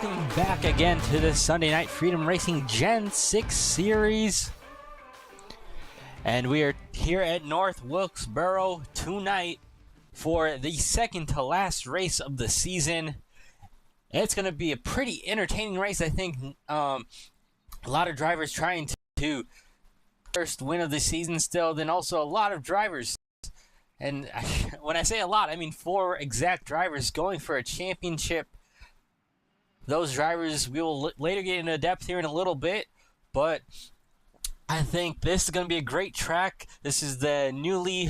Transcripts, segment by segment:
welcome back again to the Sunday Night Freedom Racing Gen 6 Series. And we are here at North Wilkesboro tonight for the second to last race of the season. It's going to be a pretty entertaining race, I think. A lot of drivers trying to first win of the season still, then also a lot of drivers. And when I say a lot, I mean 4 exact drivers going for a championship. Those drivers we will later get into depth here in a little bit, but I think this is going to be a great track. This is the newly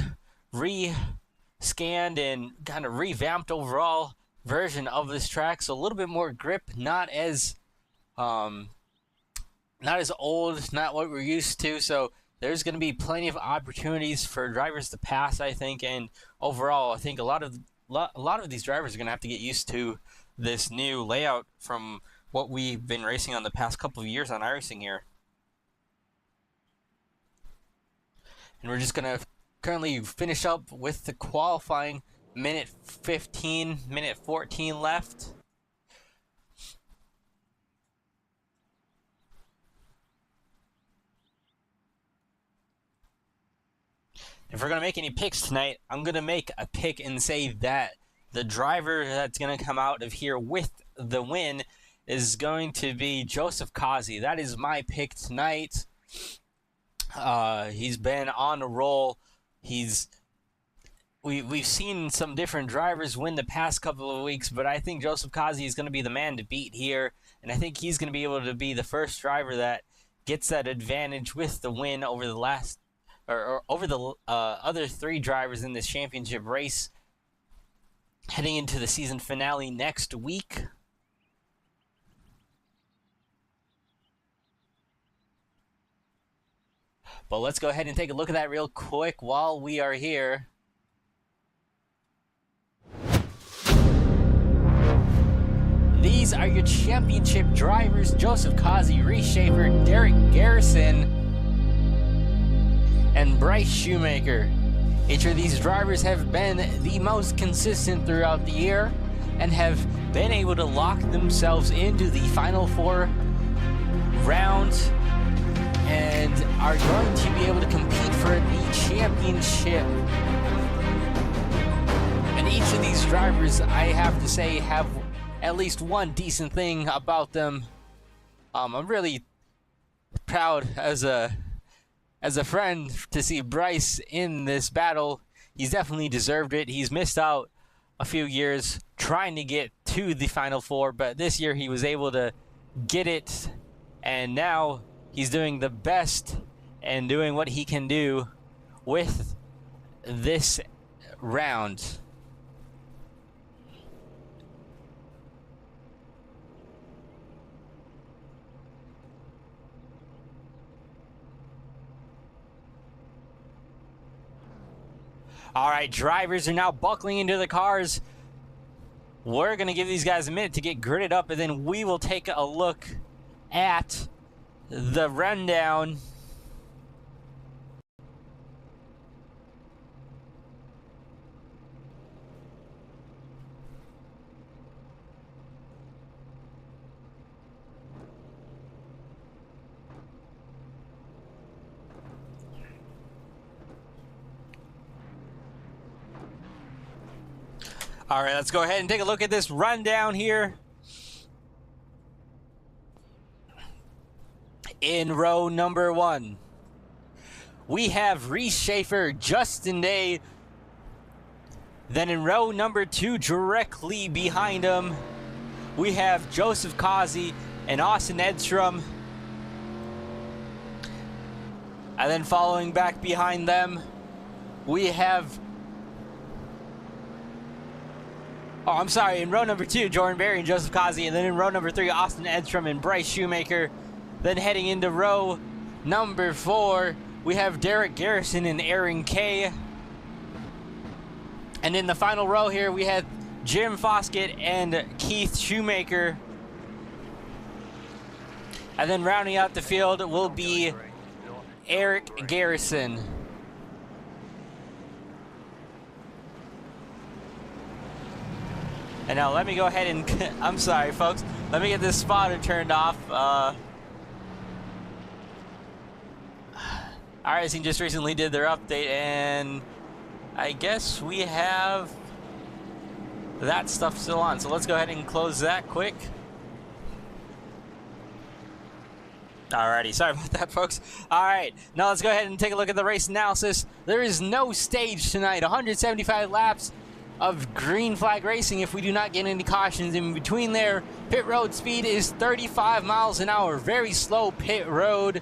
re-scanned and kind of revamped overall version of this track, so a little bit more grip, not as old, not what we're used to. So there's going to be plenty of opportunities for drivers to pass, I think, and overall, I think a lot of these drivers are going to have to get used to this new layout from what we've been racing on the past couple of years on iRacing here. And we're just going to currently finish up with the qualifying. Minute 15, minute 14 left. If we're going to make any picks tonight, I'm going to make a pick and say that the driver that's going to come out of here with the win is going to be Joseph Kazi. That is my pick tonight. He's been on a roll. We've seen some different drivers win the past couple of weeks, but I think Joseph Kazi is going to be the man to beat here, and I think he's going to be able to be the first driver that gets that advantage with the win over the last or over the other 3 drivers in this championship race heading into the season finale next week. But let's go ahead and take a look at that real quick while we are here. These are your championship drivers: Joseph Kazi, Reese Schaefer, Derek Garrison, and Bryce Shoemaker. Each of these drivers have been the most consistent throughout the year and have been able to lock themselves into the final 4 rounds and are going to be able to compete for the championship. And each of these drivers, I have to say, have at least one decent thing about them. I'm really proud as a friend to see Bryce in this battle. He's definitely deserved it. He's missed out a few years trying to get to the Final 4, but this year he was able to get it, and now he's doing the best and doing what he can do with this round. All right, drivers are now buckling into the cars. We're going to give these guys a minute to get gridded up, and then we will take a look at the rundown. All right, let's go ahead and take a look at this rundown here. In row number 1, we have Reese Schaefer, Justin Day. Then in row number 2, directly behind him, we have Joseph Kazi and Austin Edstrom. And then following back behind them, we have... in row number 2, Jordan Berry and Joseph Kazi. And then in row number 3, Austin Edstrom and Bryce Shoemaker. Then heading into row number 4, we have Derek Garrison and Aaron Kay. And in the final row here, we have Jim Foskett and Keith Shoemaker. And then rounding out the field will be Eric Garrison. And now let me go ahead and, I'm sorry folks, Let me get this spotter turned off. iRacing just recently did their update, and I guess we have that stuff still on. So let's go ahead and close that quick. Alrighty, sorry about that, folks. Alright, now let's go ahead and take a look at the race analysis. There is no stage tonight. 175 laps of green flag racing if we do not get any cautions in between there. Pit road speed is 35 miles an hour. Very slow pit road.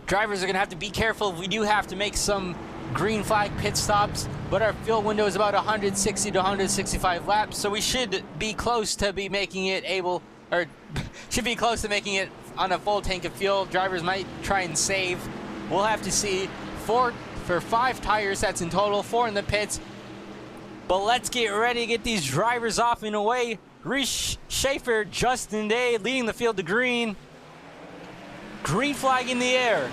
Drivers are going to have to be careful if we do have to make some green flag pit stops, but our fuel window is about 160 to 165 laps, so we should be close to be making it able, or should be close to making it on a full tank of fuel. Drivers might try and save. We'll have to see. For 5 tires, that's in total, 4 in the pits. But let's get ready to get these drivers off and away. Reese Schaefer, Justin Day leading the field to green. Green flag in the air.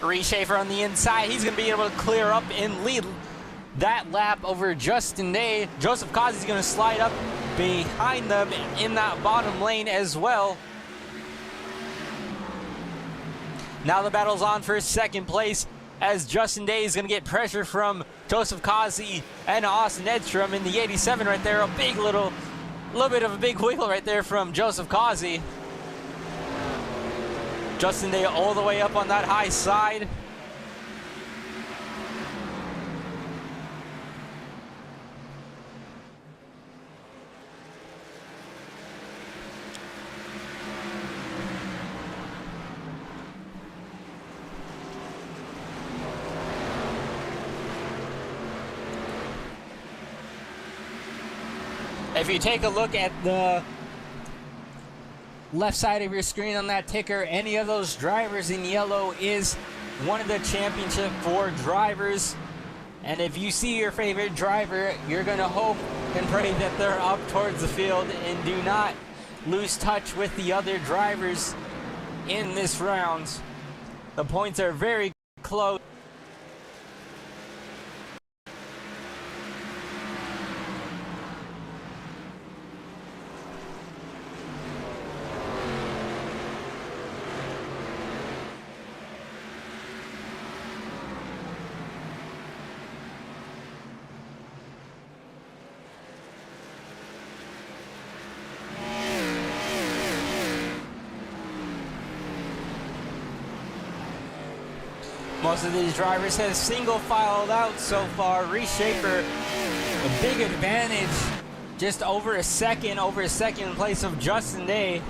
Reese Schaefer on the inside. He's going to be able to clear up and lead that lap over Justin Day. Joseph Cosby is going to slide up behind them in that bottom lane as well. Now the battle's on for second place as Justin Day is going to get pressure from Joseph Cosby and Austin Edstrom in the 87 right there. A big little bit of a big wiggle right there from Joseph Cosby. Justin Day all the way up on that high side. If you take a look at the left side of your screen on that ticker, any of those drivers in yellow is one of the championship 4 drivers. And if you see your favorite driver, you're going to hope and pray that they're up towards the field and do not lose touch with the other drivers in this round. The points are very close. Most of these drivers have single filed out so far. Reese Schaefer, a big advantage, just over a second in place of Justin Day.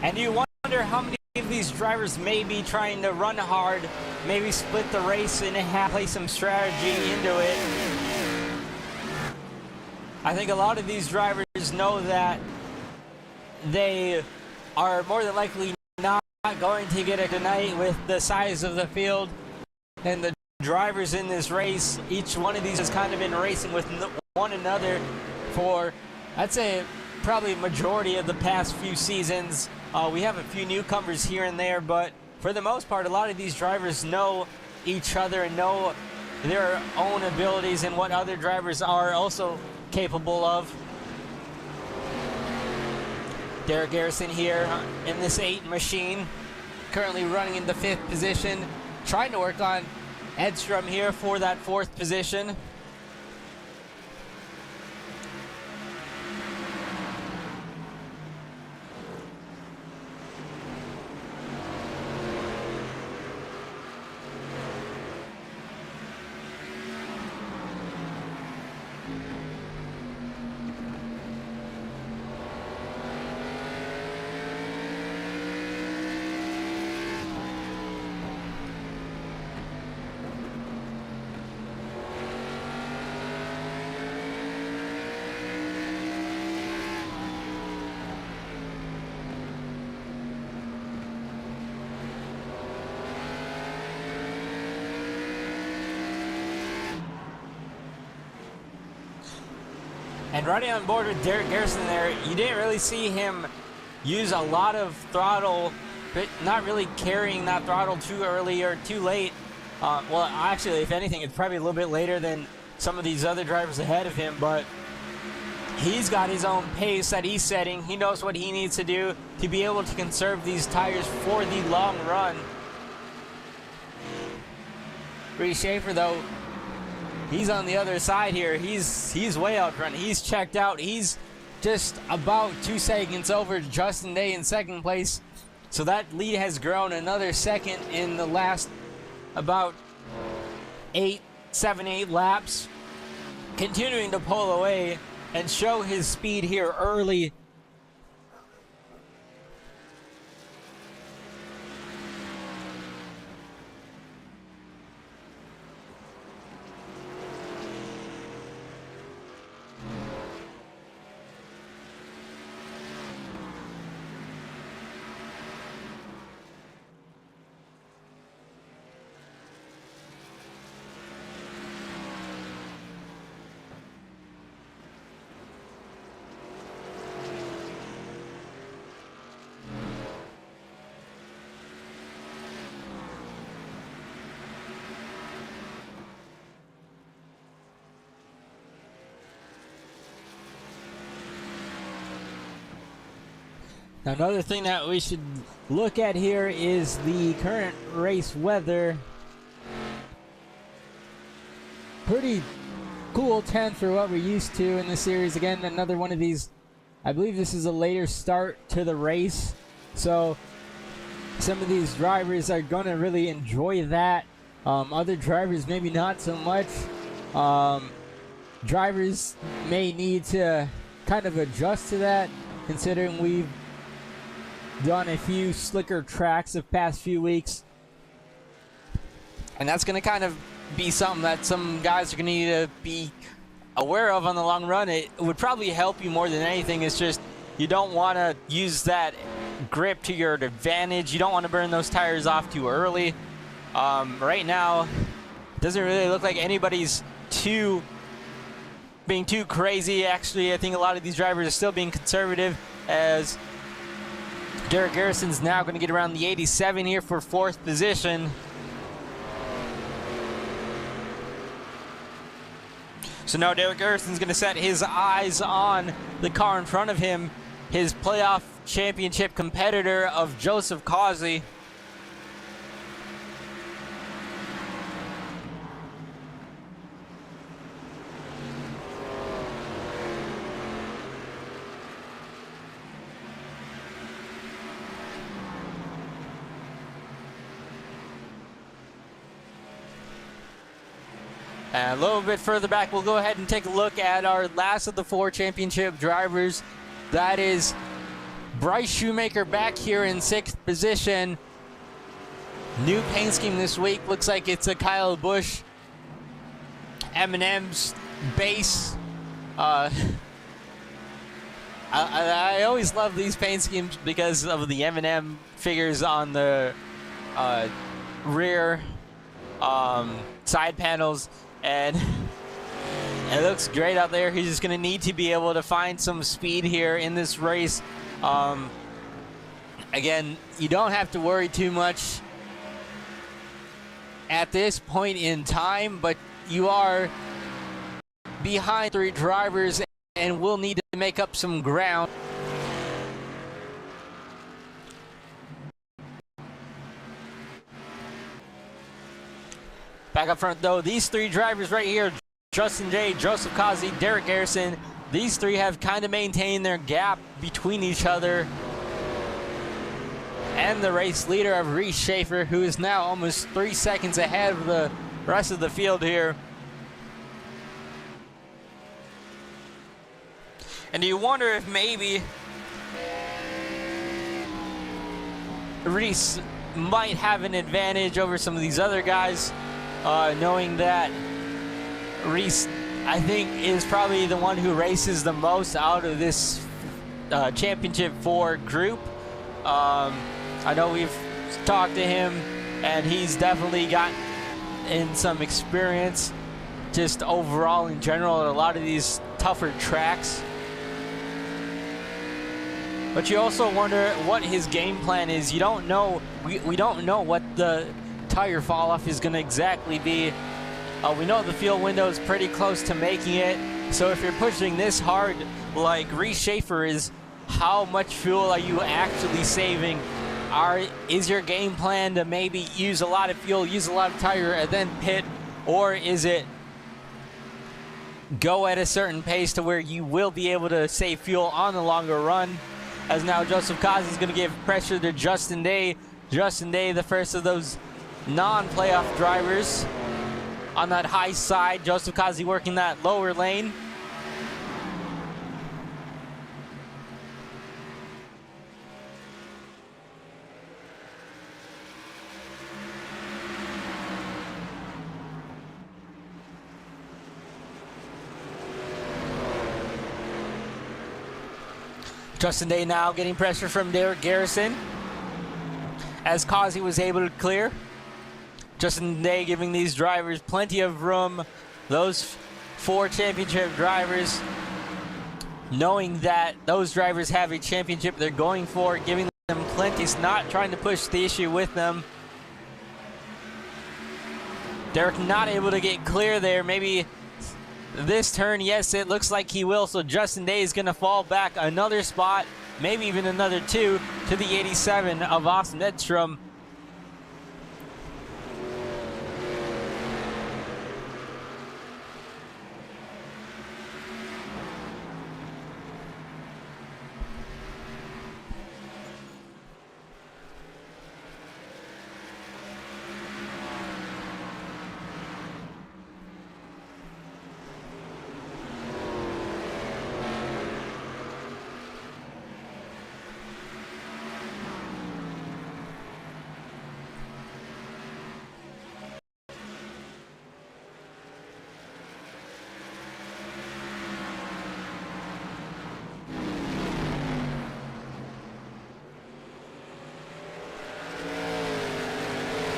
And you wonder how many of these drivers may be trying to run hard, maybe split the race in half, play some strategy into it. I think a lot of these drivers know that they are more than likely not going to get it tonight with the size of the field and the drivers in this race. Each one of these has kind of been racing with one another for, I'd say, probably majority of the past few seasons. We have a few newcomers here and there, but for the most part, a lot of these drivers know each other and know their own abilities and what other drivers are also capable of. Derek Garrison here in this 8 machine, currently running in the 5th position, trying to work on Edstrom here for that 4th position. And running on board with Derek Garrison there, you didn't really see him use a lot of throttle, but not really carrying that throttle too early or too late. Well, actually, if anything, it's probably a little bit later than some of these other drivers ahead of him, but he's got his own pace that he's setting. He knows what he needs to do to be able to conserve these tires for the long run. Reese Schaefer, though, he's on the other side here. He's way out front. He's checked out. He's just about 2 seconds over Justin Day in second place. So that lead has grown another second in the last about 7, 8 laps. Continuing to pull away and show his speed here early. Now, another thing that we should look at here is the current race weather. Pretty cool 10 for what we're used to in this series. Again, another one of these, I believe this is a later start to the race, so some of these drivers are going to really enjoy that. Other drivers maybe not so much. Drivers may need to kind of adjust to that, considering we've done a few slicker tracks the past few weeks, and that's going to kind of be something that some guys are going to need to be aware of on the long run. It would probably help you more than anything. It's just you don't want to use that grip to your advantage. You don't want to burn those tires off too early. Right now, it doesn't really look like anybody's being too crazy. Actually, I think a lot of these drivers are still being conservative, as Derek Garrison's now going to get around the 87 here for 4th position. So now Derek Garrison's going to set his eyes on the car in front of him, his playoff championship competitor of Joseph Causey. And a little bit further back, we'll go ahead and take a look at our last of the 4 championship drivers. That is Bryce Shoemaker back here in 6th position. New paint scheme this week. Looks like it's a Kyle Busch M&M's base. I always love these paint schemes because of the M&M figures on the rear side panels. And it looks great out there. He's just going to need to be able to find some speed here in this race. Again, you don't have to worry too much at this point in time, but you are behind 3 drivers and will need to make up some ground. Back up front, though, these 3 drivers right here, Justin Day, Joseph Causey, Derek Garrison, these 3 have kind of maintained their gap between each other and the race leader of Reese Schaefer, who is now almost 3 seconds ahead of the rest of the field here. And you wonder if maybe Reese might have an advantage over some of these other guys, knowing that Reese, I think, is probably the one who races the most out of this Championship 4 group. I know we've talked to him, and he's definitely gotten in some experience just overall in general at a lot of these tougher tracks. But you also wonder what his game plan is. You don't know. We don't know what the tire fall off is going to exactly be. We know the fuel window is pretty close to making it. So if you're pushing this hard like Reese Schaefer is, how much fuel are you actually saving? Is your game plan to maybe use a lot of fuel, use a lot of tire, and then pit? Or is it go at a certain pace to where you will be able to save fuel on the longer run? As now Joseph Kazi is going to give pressure to Justin Day. Justin Day, the first of those non-playoff drivers on that high side. Joseph Kazi working that lower lane. Justin Day now getting pressure from Derek Garrison as Kazi was able to clear. Justin Day giving these drivers plenty of room. Those 4 championship drivers, knowing that those drivers have a championship they're going for, giving them plenty, not trying to push the issue with them. Derek not able to get clear there. Maybe this turn, yes, it looks like he will. So Justin Day is going to fall back another spot, maybe even another 2 to the 87 of Austin Edstrom.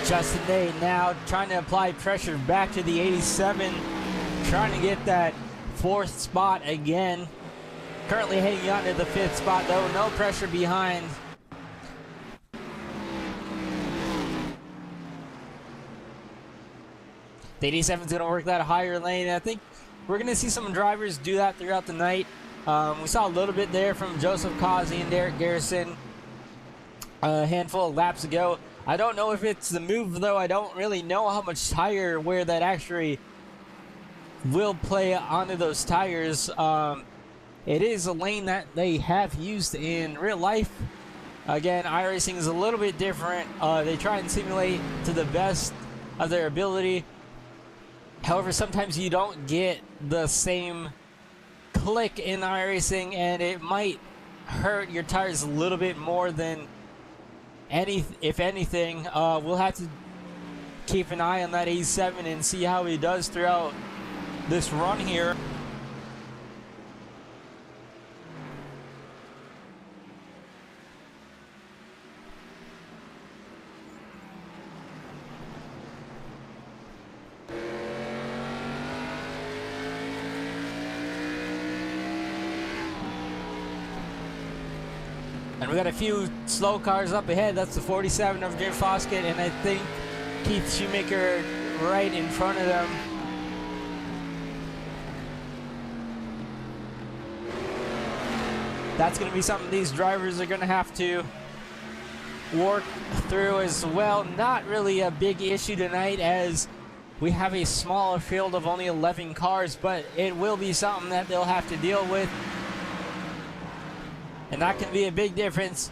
Justin Day now trying to apply pressure back to the 87, trying to get that 4th spot again. Currently hanging on to the 5th spot though, no pressure behind. The 87 is going to work that higher lane. I think we're going to see some drivers do that throughout the night. We saw a little bit there from Joseph Kazi and Derek Garrison a handful of laps ago. I don't know if it's the move though. I don't really know how much tire wear that actually will play onto those tires. It is a lane that they have used in real life. Again, iRacing is a little bit different. They try and simulate to the best of their ability. However, sometimes you don't get the same click in iRacing, and it might hurt your tires a little bit more than if anything. We'll have to keep an eye on that 87 and see how he does throughout this run here. And we got a few slow cars up ahead. That's the 47 of Jim Foskett, and I think Keith Shoemaker right in front of them. That's going to be something these drivers are going to have to work through as well. Not really a big issue tonight as we have a smaller field of only 11 cars, but it will be something that they'll have to deal with. And that can be a big difference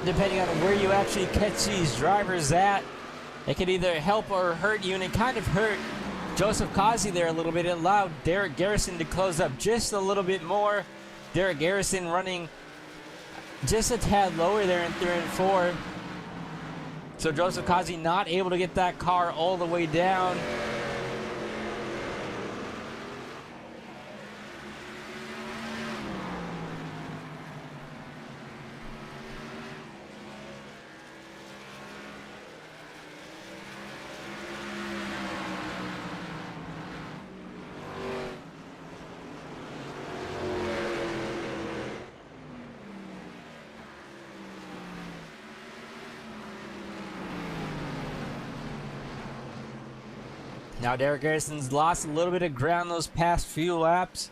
depending on where you actually catch these drivers at. It can either help or hurt you, and it kind of hurt Joseph Kazi there a little bit. It allowed Derek Garrison to close up just a little bit more. Derek Garrison running just a tad lower there in 3 and 4. So Joseph Kazi not able to get that car all the way down. Now Derek Garrison's lost a little bit of ground those past few laps.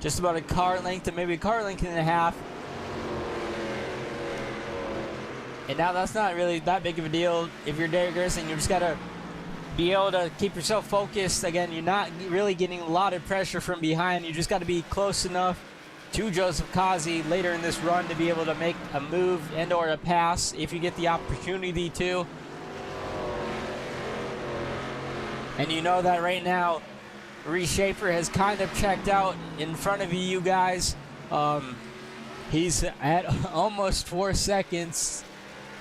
Just about a car length to maybe a car length and a half. And now that's not really that big of a deal. If you're Derek Garrison, you just got to be able to keep yourself focused. Again, you're not really getting a lot of pressure from behind. You just got to be close enough to Joseph Kazi later in this run to be able to make a move and or a pass if you get the opportunity to. And you know that right now, Reshaper has kind of checked out in front of you guys. He's at almost 4 seconds.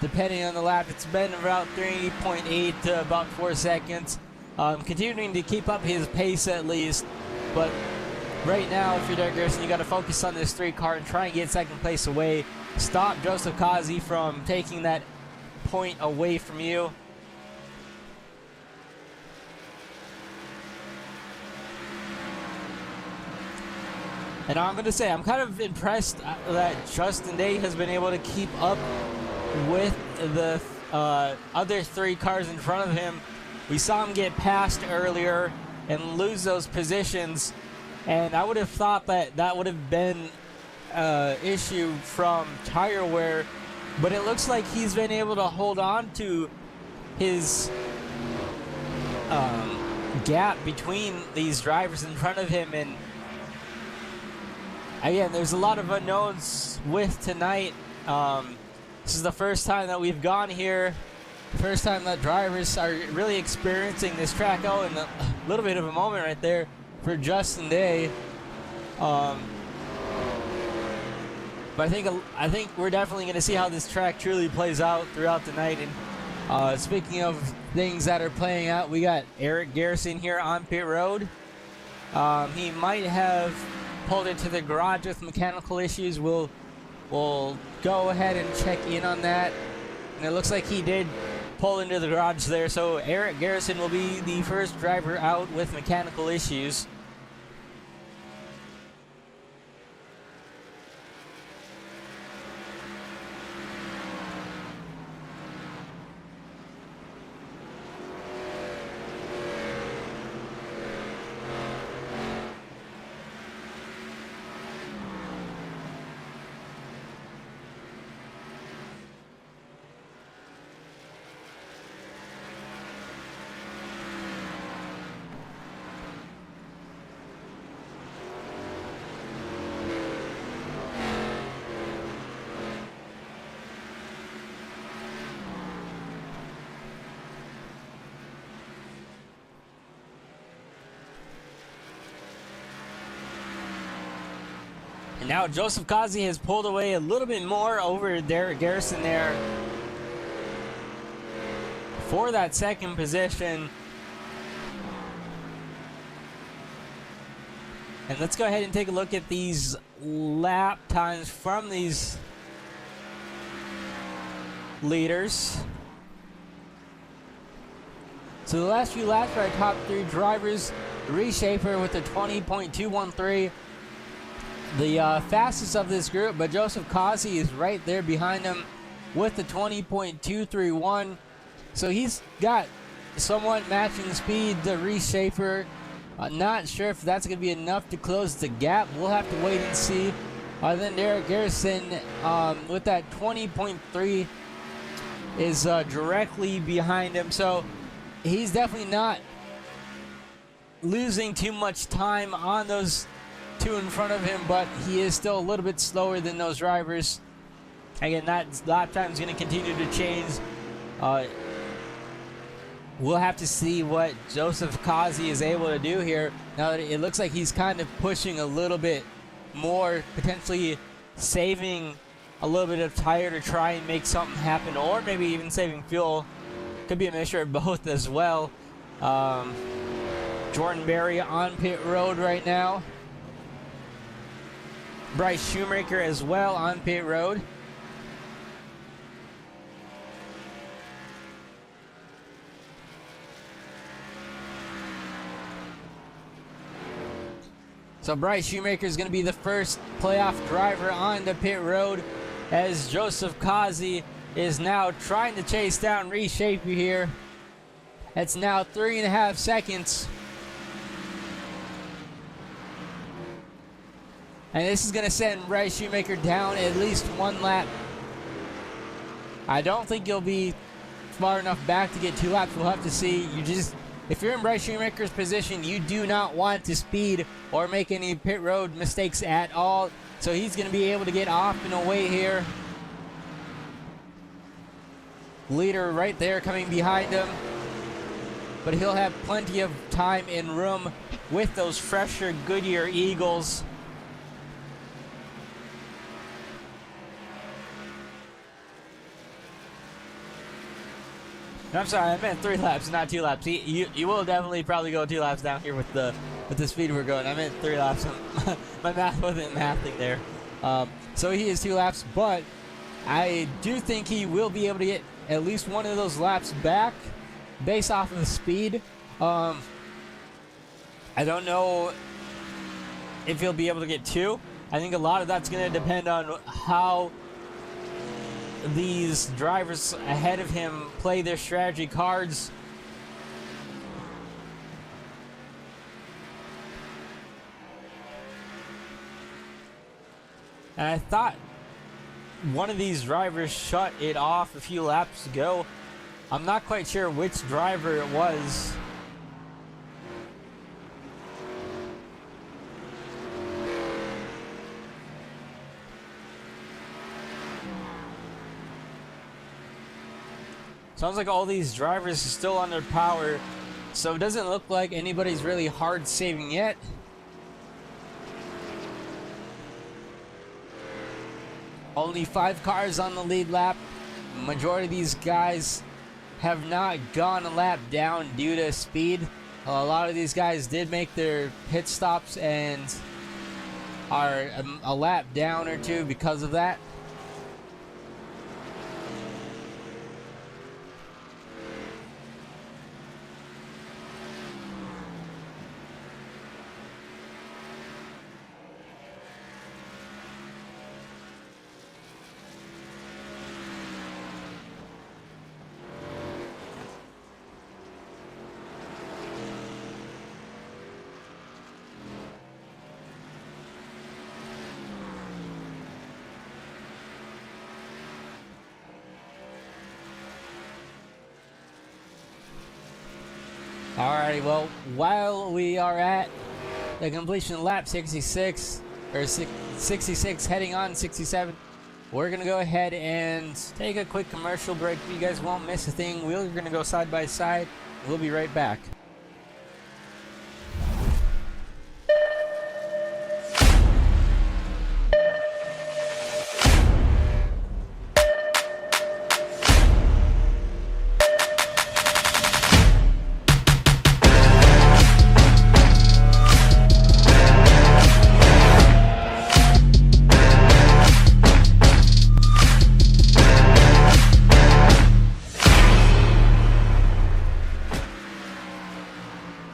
Depending on the lap, it's been about 3.8 to about 4 seconds. Continuing to keep up his pace at least. But right now, if you're Derek Garrison, you got to focus on this 3 car and try and get second place away. Stop Joseph Kazi from taking that point away from you. And I'm going to say, I'm kind of impressed that Justin Day has been able to keep up with the other 3 cars in front of him. We saw him get passed earlier and lose those positions, and I would have thought that that would have been an issue from tire wear, but it looks like he's been able to hold on to his gap between these drivers in front of him. And again, there's a lot of unknowns with tonight. This is the first time that we've gone here, first time that drivers are really experiencing this track. Oh, and a little bit of a moment right there for Justin Day. But I think we're definitely going to see how this track truly plays out throughout the night. And speaking of things that are playing out, we got Eric Garrison here on pit road. He might have pulled into the garage with mechanical issues. We'll go ahead and check in on that. And it looks like he did pull into the garage there. So Eric Garrison will be the first driver out with mechanical issues. Now Joseph Kazi has pulled away a little bit more over Derek Garrison there for that second position. And let's go ahead and take a look at these lap times from these leaders. So the last few laps for our top 3 drivers, Reshaper with a 20.213. The fastest of this group, but Joseph Kazi is right there behind him with the 20.231. So he's got somewhat matching speed to Reshaper. Not sure if that's going to be enough to close the gap. We'll have to wait and see. Then Derek Garrison with that 20.3 is directly behind him. So he's definitely not losing too much time on those 2 in front of him, but he is still a little bit slower than those drivers. Again, that lap time is going to continue to change. We'll have to see what Joseph Kazi is able to do here. Now that it looks like he's kind of pushing a little bit more, potentially saving a little bit of tire to try and make something happen, or maybe even saving fuel. Could be a mixture of both as well. Jordan Berry on pit road right now. Bryce Shoemaker as well on pit road. So Bryce Shoemaker is going to be the first playoff driver on the pit road, as Joseph Kazi is now trying to chase down Reshaper here. It's now 3.5 seconds. And this is going to send Bryce Shoemaker down at least 1 lap. I don't think he'll be far enough back to get 2 laps. We'll have to see. If you're in Bryce Shoemaker's position, you do not want to speed or make any pit road mistakes at all. So he's going to be able to get off and away here. Leader right there coming behind him. But he'll have plenty of time and room with those fresher Goodyear Eagles. No, I'm sorry, I meant 3 laps, not 2 laps. You will definitely probably go 2 laps down here with the speed we're going. I meant 3 laps. My math wasn't mathing there. So he is 2 laps, but I do think he will be able to get at least 1 of those laps back based off of the speed. I don't know if he'll be able to get 2. I think a lot of that's going to depend on how these drivers ahead of him play their strategy cards. And I thought one of these drivers shut it off a few laps ago. I'm not quite sure which driver it was. Sounds like all these drivers are still under power, so it doesn't look like anybody's really hard saving yet. Only 5 cars on the lead lap. Majority of these guys have not gone a lap down due to speed. A lot of these guys did make their pit stops and are a lap down or 2 because of that. Alrighty, well, while we are at the completion of lap 66, or 66 heading on 67, we're going to go ahead and take a quick commercial break. You guys won't miss a thing. We're going to go side by side. We'll be right back.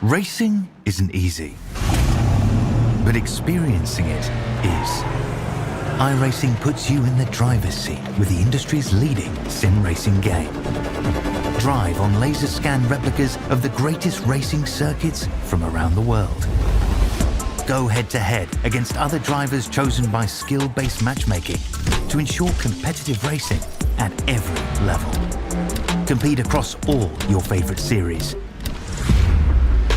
Racing isn't easy, but experiencing it is. iRacing puts you in the driver's seat with the industry's leading sim racing game. Drive on laser scan replicas of the greatest racing circuits from around the world. Go head to head against other drivers chosen by skill-based matchmaking to ensure competitive racing at every level. Compete across all your favorite series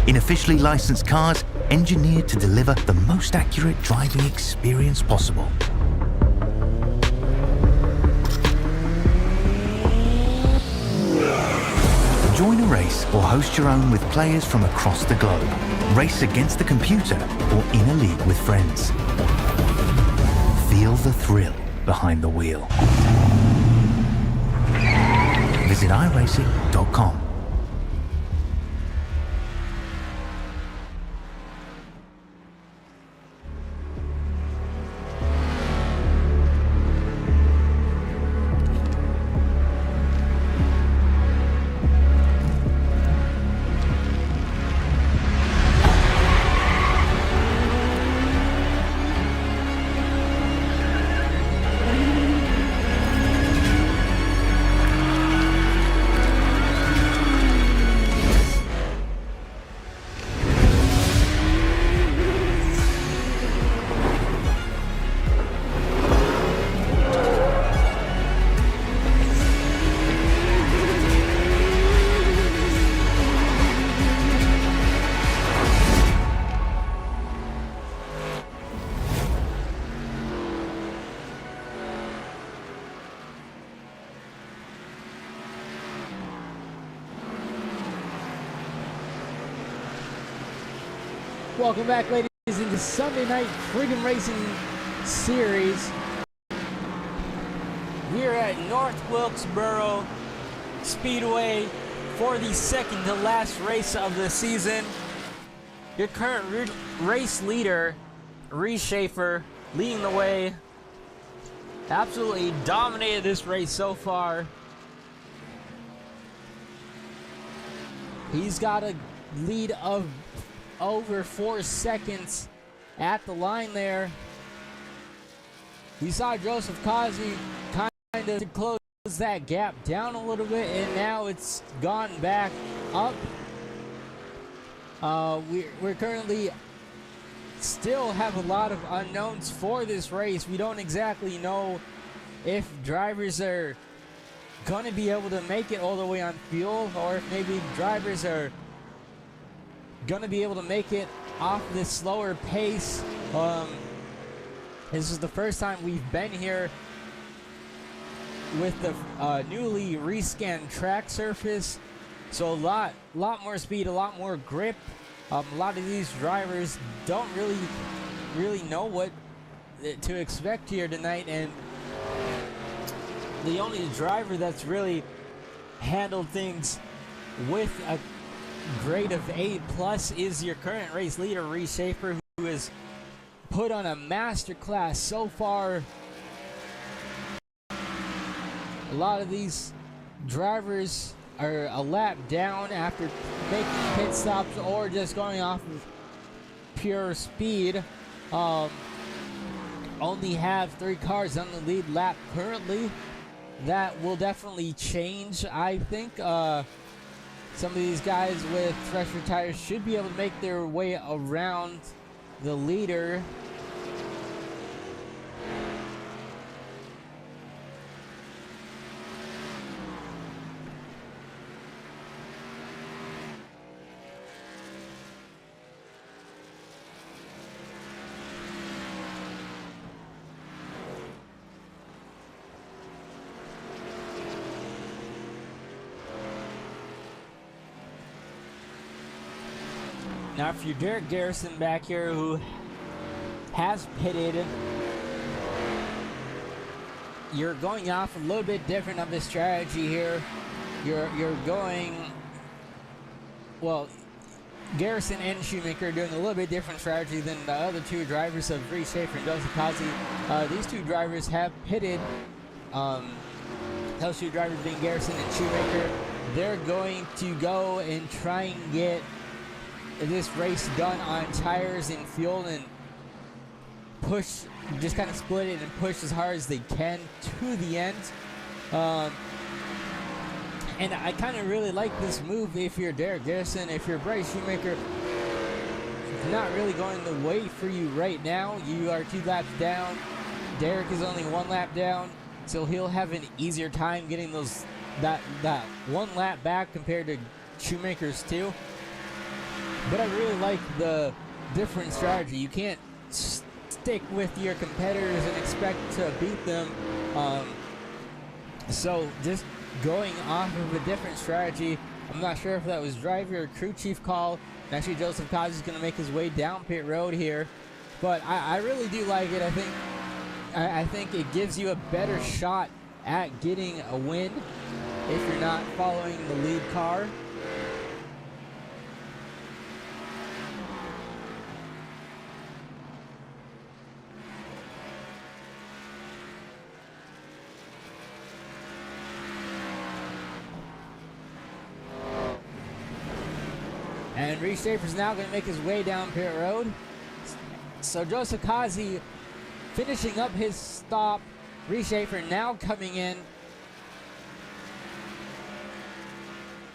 in officially licensed cars engineered to deliver the most accurate driving experience possible. Join a race or host your own with players from across the globe. Race against the computer or in a league with friends. Feel the thrill behind the wheel. Visit iRacing.com. Welcome back, ladies, in the Sunday Night Freedom Racing Series. We're at North Wilkesboro Speedway for the second to last race of the season. Your current race leader, Reese Schaefer, leading the way. Absolutely dominated this race so far. He's got a lead of over 4 seconds at the line there. We saw Joseph Kazi kind of close that gap down a little bit, and now it's gone back up. We're currently still have a lot of unknowns for this race. We don't exactly know if drivers are going to be able to make it all the way on fuel, or if maybe drivers are going to be able to make it off this slower pace. This is the first time we've been here with the newly rescanned track surface, so a lot more speed, a lot more grip. A lot of these drivers don't really know what to expect here tonight, and the only driver that's really handled things with a grade of A+ is your current race leader, Reese Schaefer, who has put on a masterclass so far. A lot of these drivers are a lap down after making pit stops or just going off of pure speed. Only have 3 cars on the lead lap currently. That will definitely change, I think. Some of these guys with fresher tires should be able to make their way around the leader. Now, for your Derek Garrison back here, who has pitted, you're going off a little bit different of the strategy here. You're going, well, Garrison and Shoemaker are doing a little bit different strategy than the other 2 drivers of Reese Schaefer and Joseph Kazi. These 2 drivers have pitted. Those 2 drivers being Garrison and Shoemaker. They're going to go and try and get this race done on tires and fuel and push, just kind of split it and push as hard as they can to the end. And I kind of really like this move if you're Derek Garrison. If you're Bryce Shoemaker, it's not really going the way for you right now. You are 2 laps down. Derek is only 1 lap down, so he'll have an easier time getting that 1 lap back compared to Shoemaker's 2. But I really like the different strategy. You can't stick with your competitors and expect to beat them. So just going off of a different strategy. I'm not sure if that was driver or crew chief call. Actually, Joseph Kazi is going to make his way down pit road here. But I really do like it. I think it gives you a better shot at getting a win if you're not following the lead car. And Reese Schaefer's now going to make his way down pit road. So Joseph Kazi finishing up his stop. Reese Schaefer now coming in.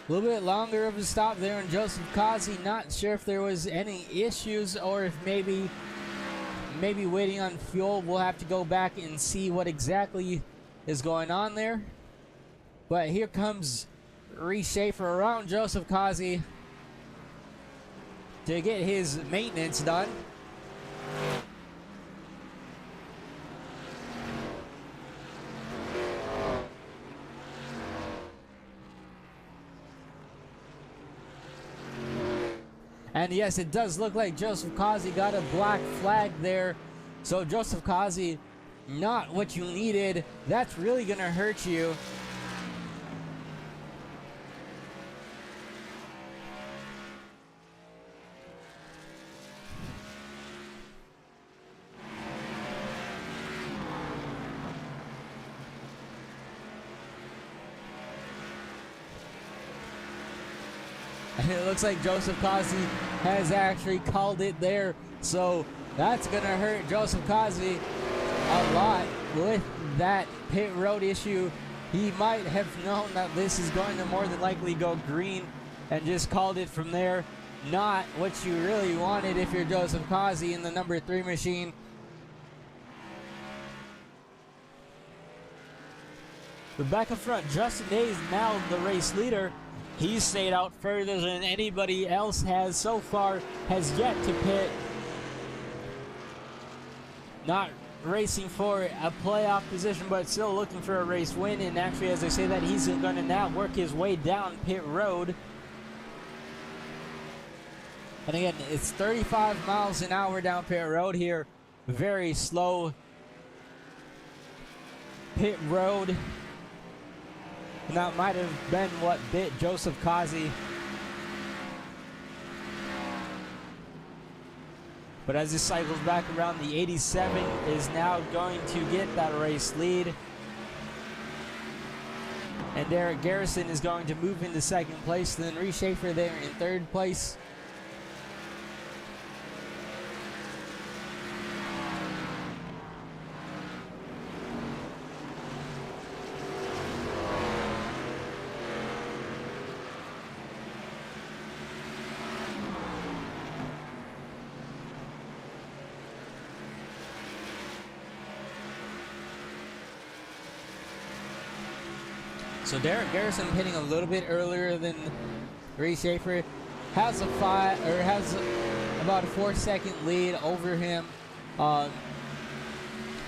A little bit longer of a stop there on Joseph Kazi. Not sure if there was any issues or if maybe waiting on fuel. We'll have to go back and see what exactly is going on there. But here comes Reese Schaefer around Joseph Kazi to get his maintenance done. And yes, it does look like Joseph Kazi got a black flag there. So Joseph Kazi, not what you needed. That's really gonna hurt you. And it looks like Joseph Kazi has actually called it there. So that's going to hurt Joseph Kazi a lot with that pit road issue. He might have known that this is going to more than likely go green and just called it from there. Not what you really wanted if you're Joseph Kazi in the number 3 machine. But back up front, Justin Day is now the race leader. He's stayed out further than anybody else has so far, has yet to pit. Not racing for a playoff position, but still looking for a race win. And actually, as I say that, he's going to now work his way down pit road. And again, it's 35 miles an hour down pit road here. Very slow pit road. And that might have been what bit Joseph Kazi. But as he cycles back around, the 87 is now going to get that race lead. And Derek Garrison is going to move into second place. Then Reese Schaefer there in third place. So Derek Garrison pitting a little bit earlier than Reese Schaefer, has about a 4-second lead over him.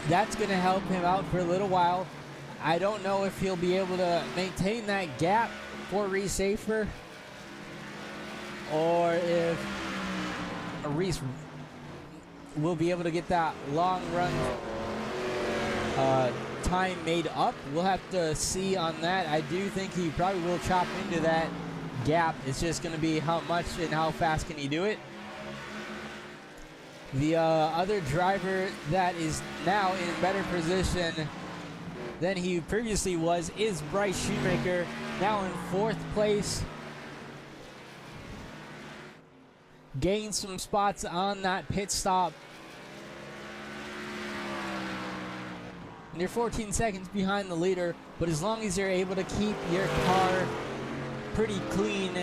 That's going to help him out for a little while. I don't know if he'll be able to maintain that gap for Reese Schaefer, or if Reese will be able to get that long run time made up. We'll have to see on that. I do think he probably will chop into that gap. It's just going to be how much and how fast can he do it. The other driver that is now in better position than he previously was is Bryce Shoemaker, now in 4th place. Gained some spots on that pit stop. And you're 14 seconds behind the leader, but as long as you're able to keep your car pretty clean,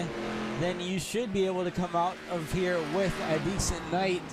then you should be able to come out of here with a decent night.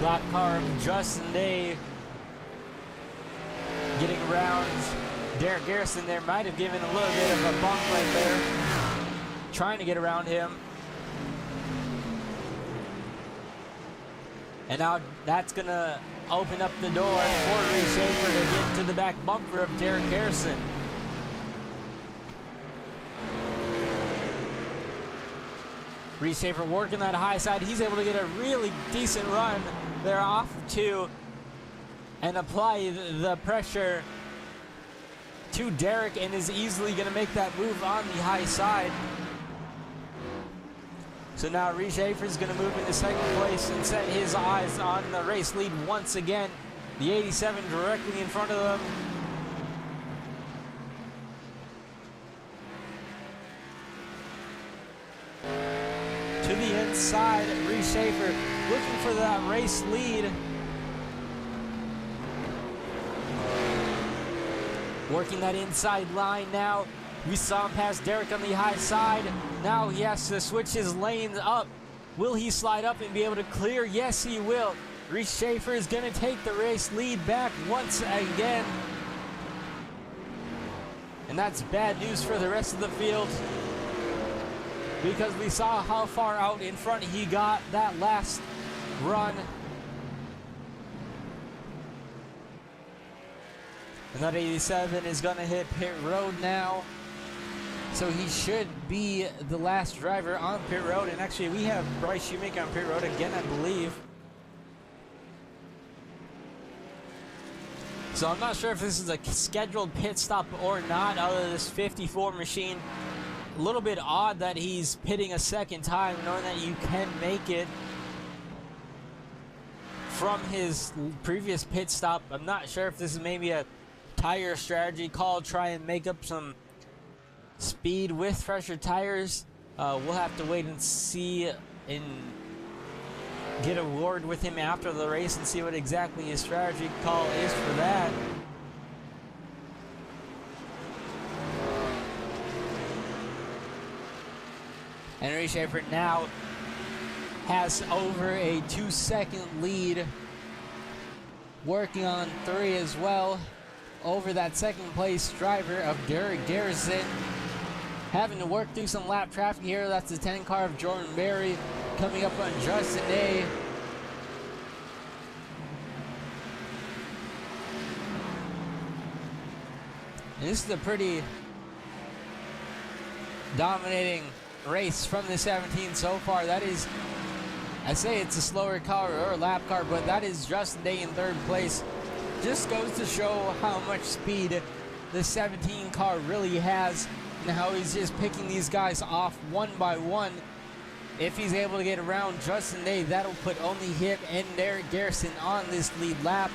Black car of Justin Day getting around Derek Garrison there. Might have given a little bit of a bump right there, trying to get around him. And now that's going to open up the door for Reese Schaefer to get to the back bumper of Derek Garrison. Reese Schaefer working that high side. He's able to get a really decent run there off of 2 and apply the pressure to Derek, and is easily going to make that move on the high side. So now Reese Schaefer is going to move into second place and set his eyes on the race lead once again. The 87 directly in front of them. To the inside, Reese Schaefer looking for that race lead. Working that inside line now. We saw him pass Derek on the high side. Now he has to switch his lanes up. Will he slide up and be able to clear? Yes, he will. Reese Schaefer is going to take the race lead back once again. And that's bad news for the rest of the field, because we saw how far out in front he got that last run. And that 87 is going to hit pit road now. So he should be the last driver on pit road. And actually, we have Bryce Shoemaker on pit road again, I believe. So I'm not sure if this is a scheduled pit stop or not out of this 54 machine. A little bit odd that he's pitting a second time, knowing that you can make it from his previous pit stop. I'm not sure if this is maybe a tire strategy call, try and make up some speed with fresher tires. We'll have to wait and see and get a word with him after the race and see what exactly his strategy call is for that. Henry Schaefer now has over a 2-second lead, working on 3 as well, over that second place driver of Derek Garrison. Having to work through some lap traffic here. That's the 10 car of Jordan Berry coming up on Justin Day. And this is a pretty dominating race from the 17 so far. That is, I say it's a slower car or a lap car, but that is Justin Day in 3rd place. Just goes to show how much speed the 17 car really has, and how he's just picking these guys off one by one. If he's able to get around Justin Day, that'll put only him and Derek Garrison on this lead lap.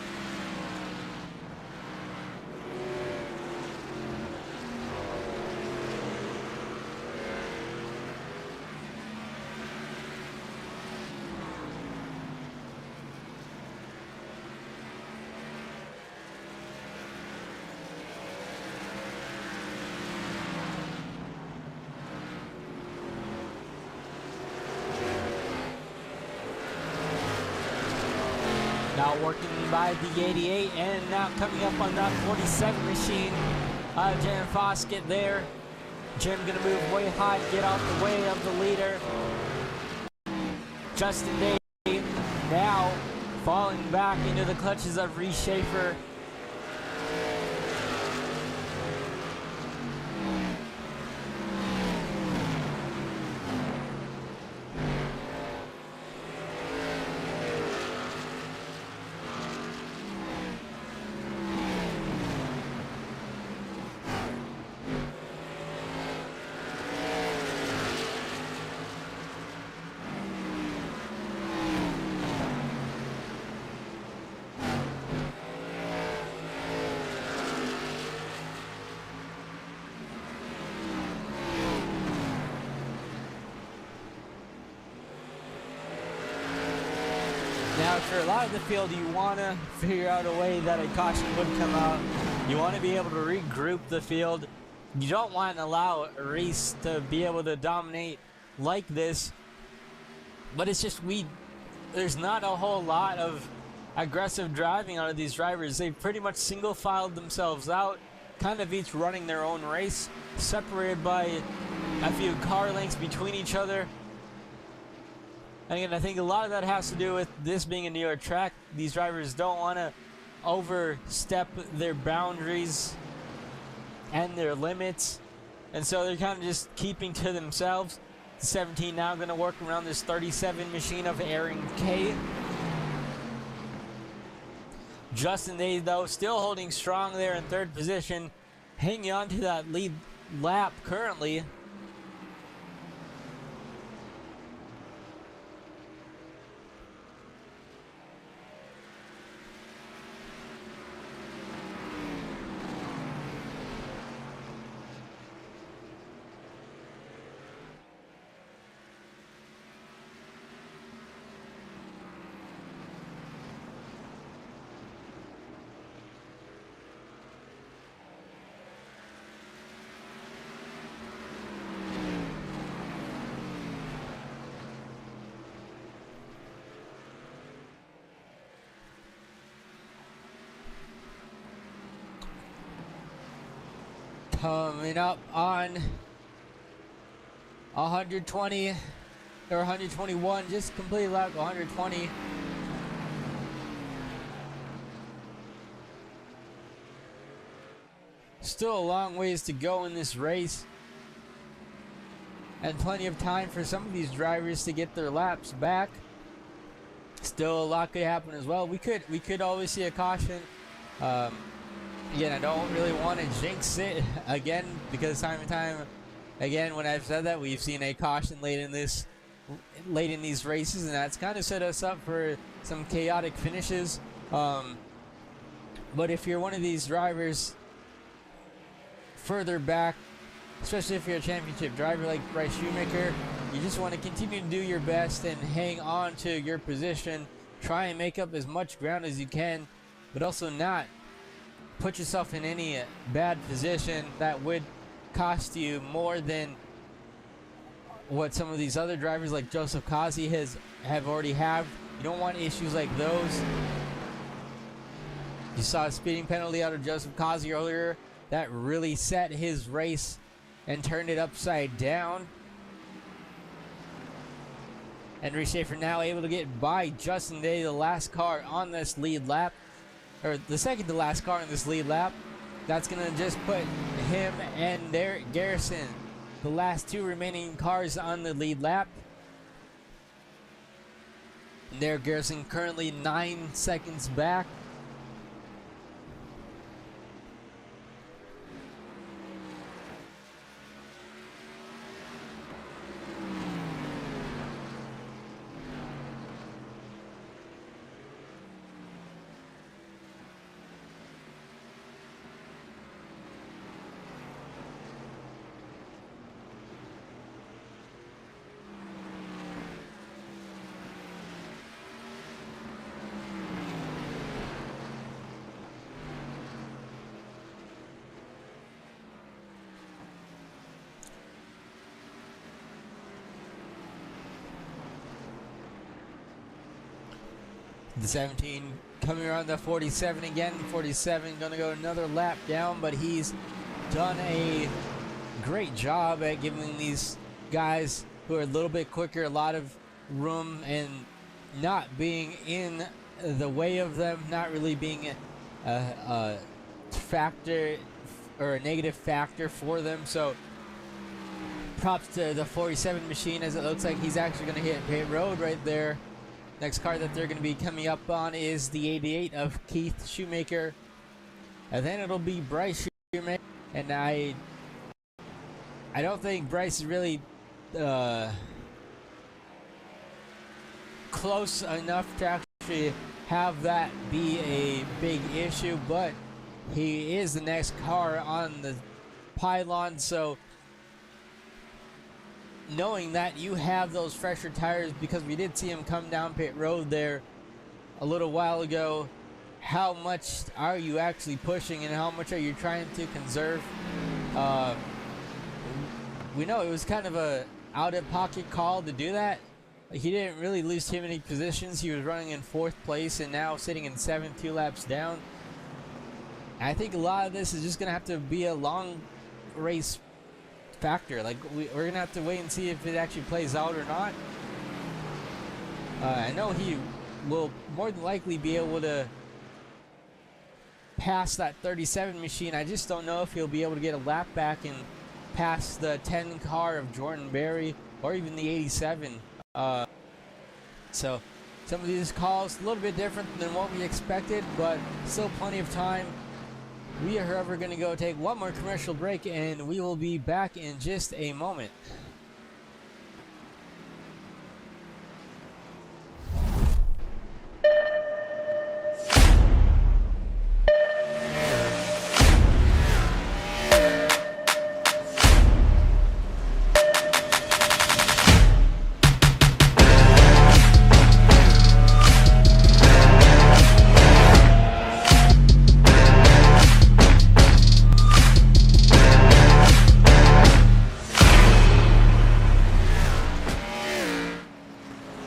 Now working by the 88, and now coming up on that 47 machine. Jim Foskett there. Jim gonna move way high, get out the way of the leader. Justin Day now falling back into the clutches of Reese Schaefer. Now, for a lot of the field, you want to figure out a way that a caution would come out. You want to be able to regroup the field. You don't want to allow Reese to be able to dominate like this. But it's just, there's not a whole lot of aggressive driving out of these drivers. They've pretty much single-filed themselves out, kind of each running their own race, separated by a few car lengths between each other. And again, I think a lot of that has to do with this being a New York track. These drivers don't want to overstep their boundaries and their limits. And so they're kind of just keeping to themselves. The 17 now going to work around this 37 machine of Aaron K. Justin Day, though, still holding strong there in 3rd position, hanging on to that lead lap currently. Coming up on 120 or 121, just completely lap 120. Still a long ways to go in this race, and plenty of time for some of these drivers to get their laps back. Still a lot could happen as well. We could always see a caution. Again, I don't really want to jinx it again, because time and time again when I've said that, we've seen a caution late in these races, and that's kind of set us up for some chaotic finishes. But if you're one of these drivers further back, especially if you're a championship driver like Bryce Shoemaker, you just want to continue to do your best and hang on to your position. Try and make up as much ground as you can, but also not put yourself in any bad position that would cost you more than what some of these other drivers like Joseph Kazi have already have. You don't want issues like those. You saw a speeding penalty out of Joseph Kazi earlier that really set his race and turned it upside down. Henry Schaefer now able to get by Justin Day, the last car on this lead lap, or the second to last car in this lead lap. That's gonna just put him and Derek Garrison, the last two remaining cars on the lead lap. Derek Garrison currently 9 seconds back. The 17 coming around the 47 again. 47 gonna go another lap down, but he's done a great job at giving these guys who are a little bit quicker a lot of room and not being in the way of them, not really being a factor or a negative factor for them. So props to the 47 machine, as it looks like he's actually going to hit pit road right there. Next car that they're going to be coming up on is the 88 of Keith Shoemaker, and then it'll be Bryce Shoemaker. And I don't think Bryce is really close enough to actually have that be a big issue, but he is the next car on the pylon, so knowing that you have those fresher tires, because we did see him come down pit road there a little while ago, how much are you actually pushing and how much are you trying to conserve? We know it was kind of a out-of-pocket call to do that. He didn't really lose too many positions. He was running in 4th place and now sitting in 7th, 2 laps down. I think a lot of this is just going to have to be a long race factor. Like, we're gonna have to wait and see if it actually plays out or not. I know he will more than likely be able to pass that 37 machine. I just don't know if he'll be able to get a lap back and pass the 10 car of Jordan Berry or even the 87. So some of these calls a little bit different than what we expected, but still plenty of time. We are, however, going to go take one more commercial break, and we will be back in just a moment.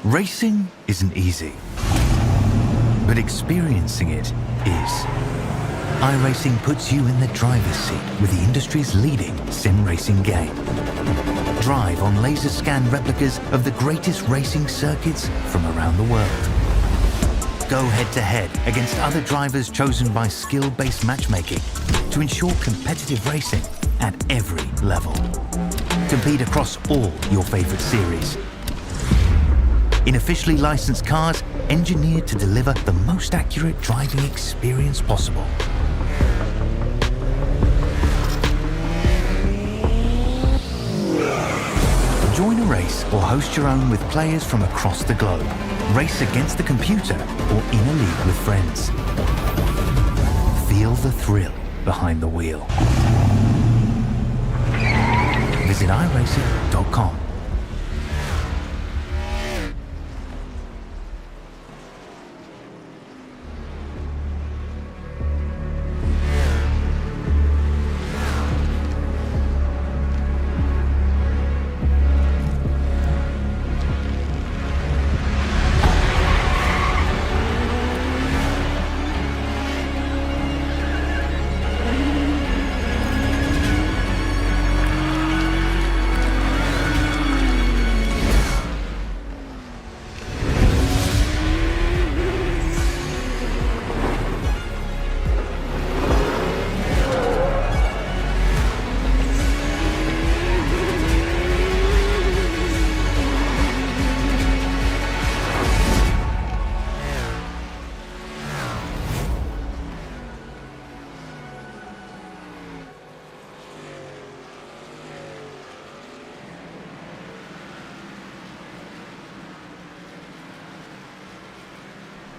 Racing isn't easy, but experiencing it is. iRacing puts you in the driver's seat with the industry's leading sim racing game. Drive on laser scan replicas of the greatest racing circuits from around the world. Go head-to-head against other drivers chosen by skill-based matchmaking to ensure competitive racing at every level. Compete across all your favorite series. In officially licensed cars, engineered to deliver the most accurate driving experience possible. Join a race or host your own with players from across the globe. Race against the computer or in a league with friends. Feel the thrill behind the wheel. Visit iRacing.com.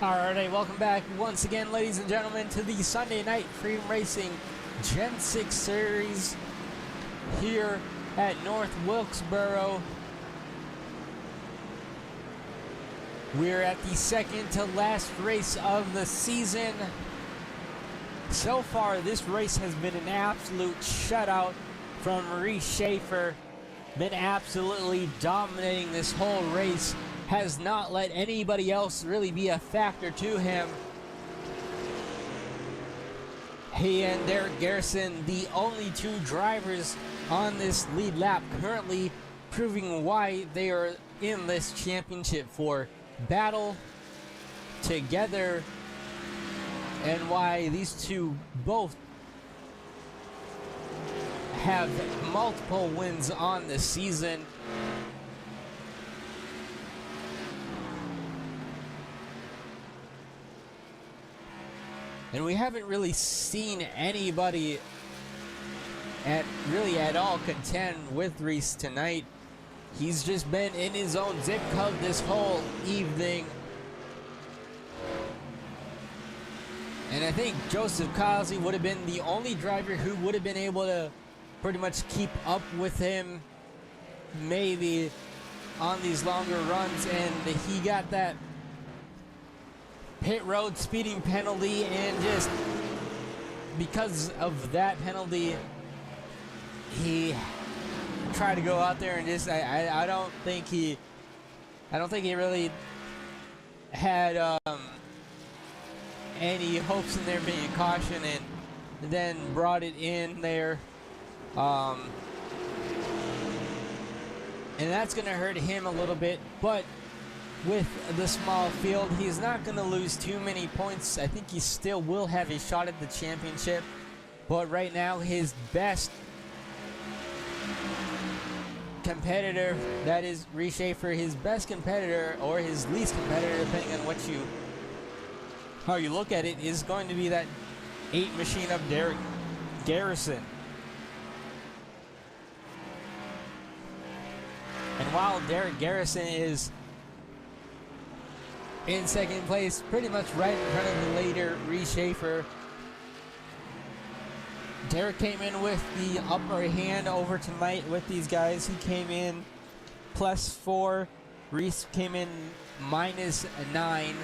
Alright, welcome back once again, ladies and gentlemen, to the Sunday Night Freedom Racing Gen 6 Series here at North Wilkesboro. We're at the second to last race of the season. So far, this race has been an absolute shutout from Maurice Schaefer. Been absolutely dominating this whole race. Has not let anybody else really be a factor to him. He and Derek Garrison, the only two drivers on this lead lap, currently proving why they are in this championship for battle together, and why these two both have multiple wins on the season. And we haven't really seen anybody at all contend with Reese tonight. He's just been in his own zip code this whole evening. And I think Joseph Cosley would have been the only driver who would have been able to pretty much keep up with him, maybe on these longer runs, and he got that pit road speeding penalty, and just because of that penalty, he tried to go out there and just I don't think he really had any hopes in there being a caution, and then brought it in there, and that's gonna hurt him a little bit. But with the small field, he's not going to lose too many points. I think he still will have a shot at the championship. But right now, his best competitor, that is Reese Schaefer, his best competitor, or his least competitor, depending on how you look at it, is going to be that 8 machine of Derek Garrison. And while Derek Garrison is in second place, pretty much right in front of the later Reese Schaefer, Derek came in with the upper hand over tonight with these guys. He came in +4. Reese came in -9.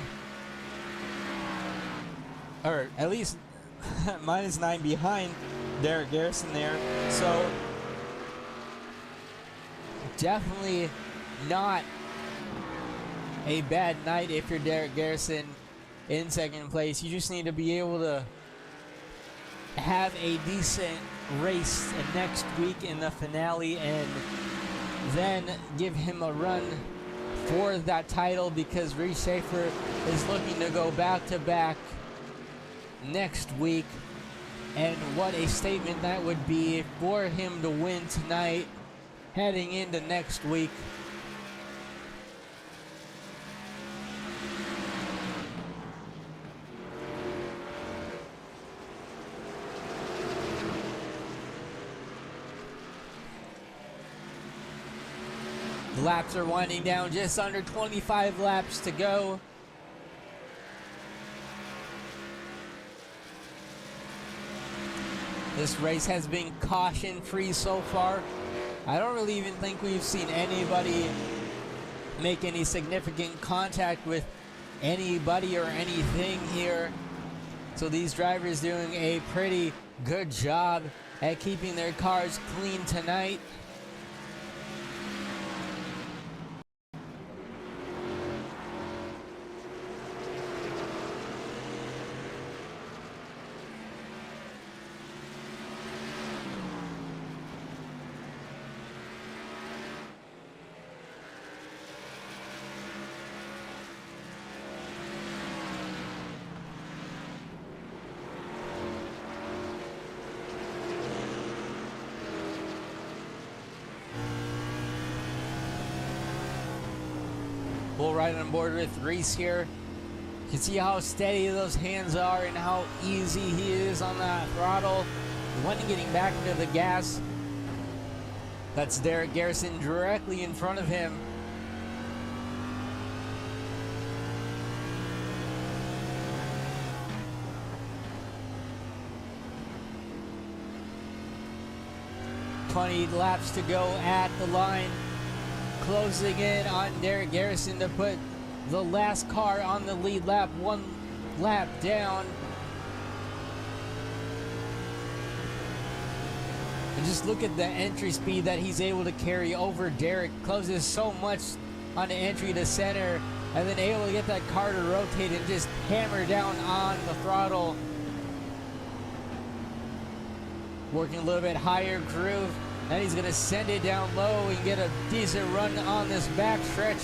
Or at least -9 behind Derek Garrison there. So definitely not a bad night if you're Derek Garrison in second place. You just need to be able to have a decent race next week in the finale and then give him a run for that title, because Reese Schaefer is looking to go back-to-back next week. And what a statement that would be for him to win tonight heading into next week. The laps are winding down, just under 25 laps to go. This race has been caution-free so far. I don't really even think we've seen anybody make any significant contact with anybody or anything here. So these drivers doing a pretty good job at keeping their cars clean tonight. We'll ride on board with Reese here. You can see how steady those hands are and how easy he is on that throttle. When getting back into the gas, that's Derek Garrison directly in front of him. $20 laps to go at the line. Closing in on Derek Garrison to put the last car on the lead lap, 1 lap down. And just look at the entry speed that he's able to carry over Derek. Closes so much on the entry to center, and then able to get that car to rotate and just hammer down on the throttle. Working a little bit higher groove. And he's going to send it down low and get a decent run on this back stretch.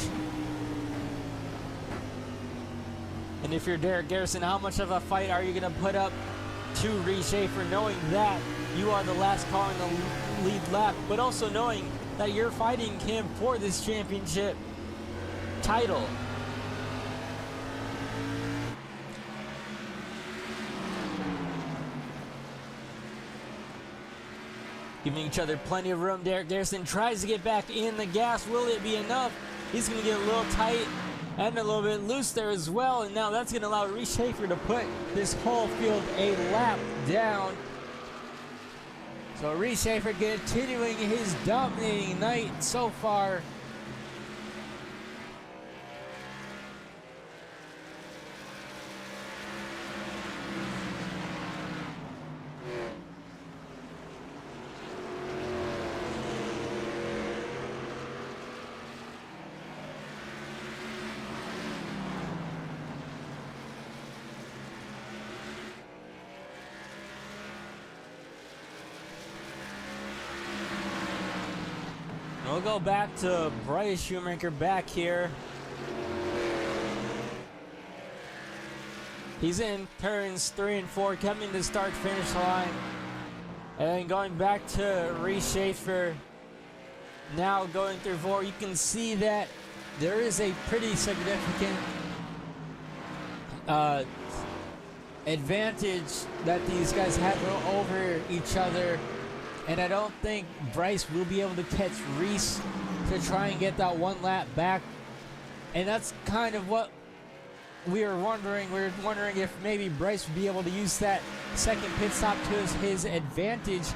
And if you're Derek Garrison, how much of a fight are you going to put up to Reese Schaefer, knowing that you are the last car in the lead lap, but also knowing that you're fighting him for this championship title? Giving each other plenty of room. Derek Garrison tries to get back in the gas. Will it be enough? He's going to get a little tight and a little bit loose there as well. And now that's going to allow Reese Schaefer to put this whole field a lap down. So Reese Schaefer continuing his dominating night so far. We'll go back to Bryce Shoemaker back here. He's in turns 3 and 4, coming to start-finish line. And then going back to Reese Schaefer. Now going through 4, you can see that there is a pretty significant advantage that these guys have over each other. And I don't think Bryce will be able to catch Reese to try and get that 1 lap back. And that's kind of what we were wondering. We were wondering if maybe Bryce would be able to use that second pit stop to his advantage.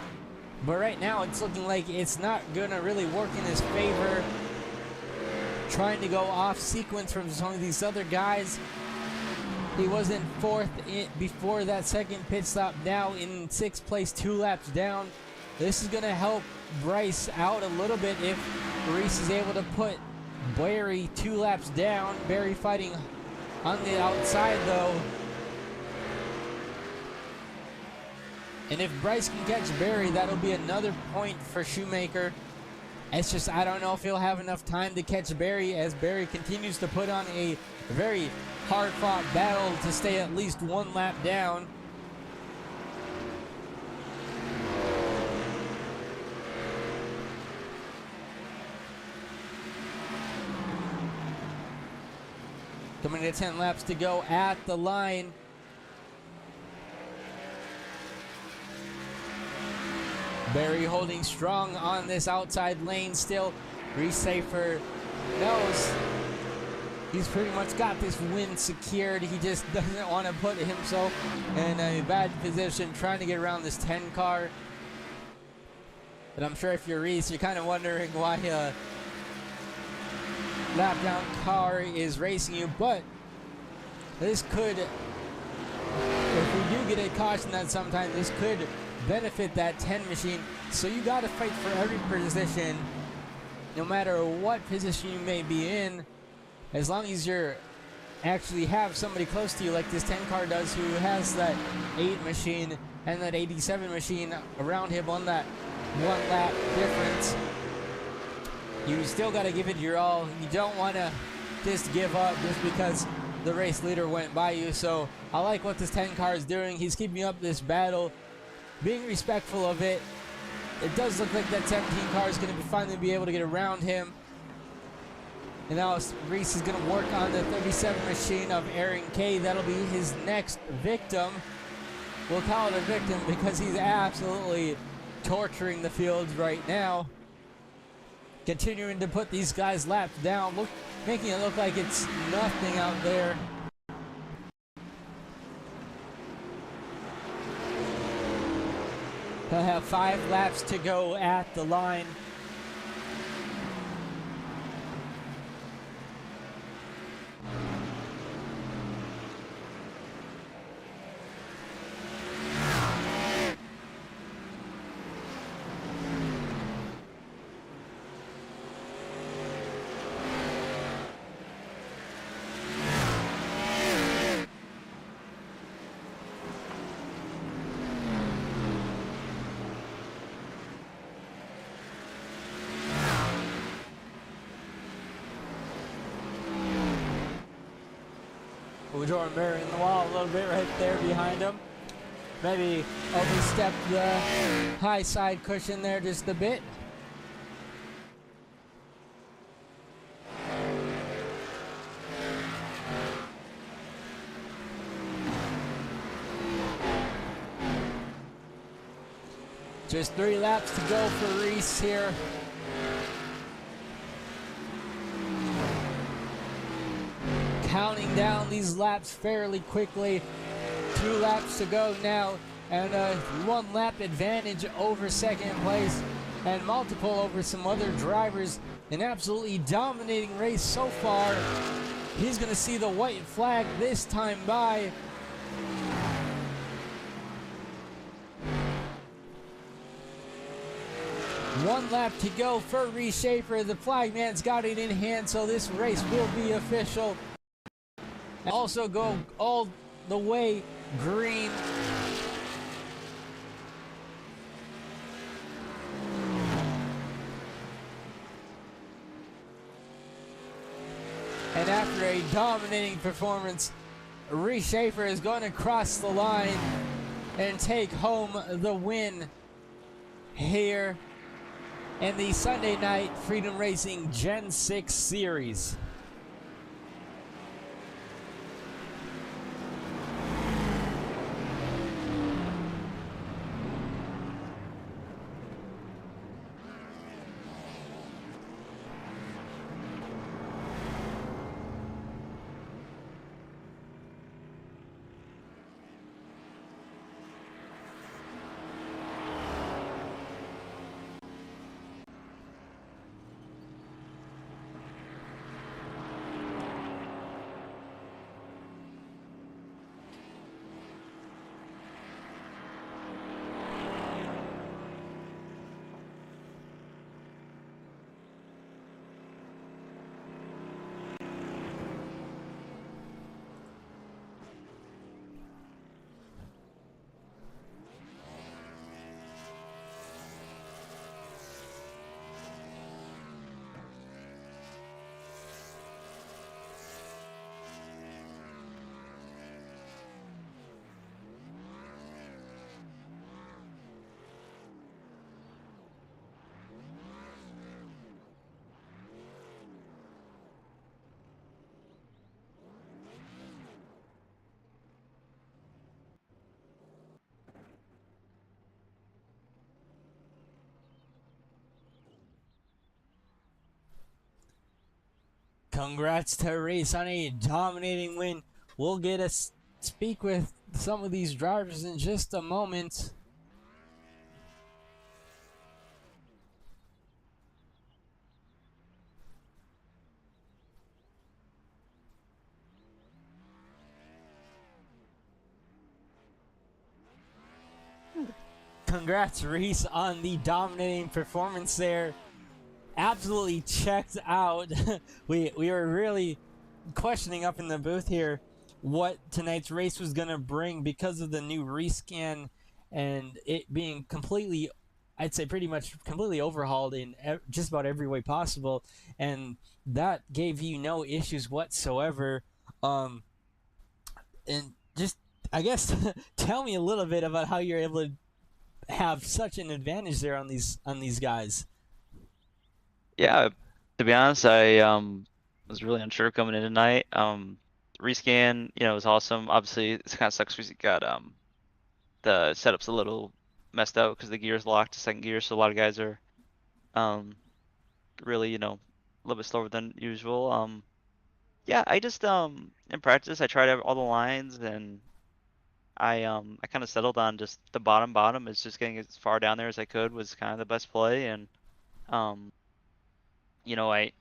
But right now it's looking like it's not going to really work in his favor. Trying to go off sequence from some of these other guys. He was in 4th before that second pit stop. Now in 6th place, 2 laps down. This is going to help Bryce out a little bit if Reese is able to put Barry 2 laps down. Barry fighting on the outside though. And if Bryce can catch Barry, that'll be another point for Shoemaker. It's just, I don't know if he'll have enough time to catch Barry, as Barry continues to put on a very hard-fought battle to stay at least one lap down. Coming to 10 laps to go at the line. Barry holding strong on this outside lane still. Reese Safer knows he's pretty much got this win secured. He just doesn't want to put himself in a bad position trying to get around this 10 car. But I'm sure if you're Reese, you're kind of wondering why lap down car is racing you. But this could, if we do get a caution, that sometimes this could benefit that 10 machine. So you got to fight for every position, no matter what position you may be in, as long as you're actually have somebody close to you like this 10 car does, who has that 8 machine and that 87 machine around him on that 1 lap difference. You still got to give it your all. You don't want to just give up just because the race leader went by you. So I like what this 10 car is doing. He's keeping up this battle, being respectful of it. It does look like that 17 car is going to finally be able to get around him. And now Reese is going to work on the 37 machine of Aaron K. That'll be his next victim. We'll call it a victim because he's absolutely torturing the fields right now. Continuing to put these guys' laps down, making it look like it's nothing out there. He'll have 5 laps to go at the line. Jordan Berry in the wall a little bit right there behind him. Maybe overstep the high side cushion there just a bit. Just 3 laps to go for Reese here. Counting down these laps fairly quickly. 2 laps to go now, and a 1 lap advantage over second place, and multiple over some other drivers. An absolutely dominating race so far. He's going to see the white flag this time by. One lap to go for Reese Schaefer. The flagman's got it in hand, so this race will be official. Also go all the way green. And after a dominating performance, Reese Schaefer is going to cross the line and take home the win here in the Sunday Night Freedom Racing Gen 6 Series. Congrats to Reese on a dominating win. We'll get to speak with some of these drivers in just a moment. Congrats, Reese, on the dominating performance there. Absolutely checked out. we were really questioning up in the booth here what tonight's race was going to bring because of the new rescan and it being completely, I'd say pretty much completely overhauled in just about every way possible, and that gave you no issues whatsoever. And just, I guess, tell me a little bit about how you're able to have such an advantage there on these guys. Yeah, to be honest, I was really unsure coming in tonight. Rescan, was awesome. Obviously, it kind of sucks because you got the setup's a little messed up because the gear's locked to second gear, so a lot of guys are really, a little bit slower than usual. Yeah, I just in practice I tried out all the lines and I kind of settled on just the bottom is just getting as far down there as I could was kind of the best play, and I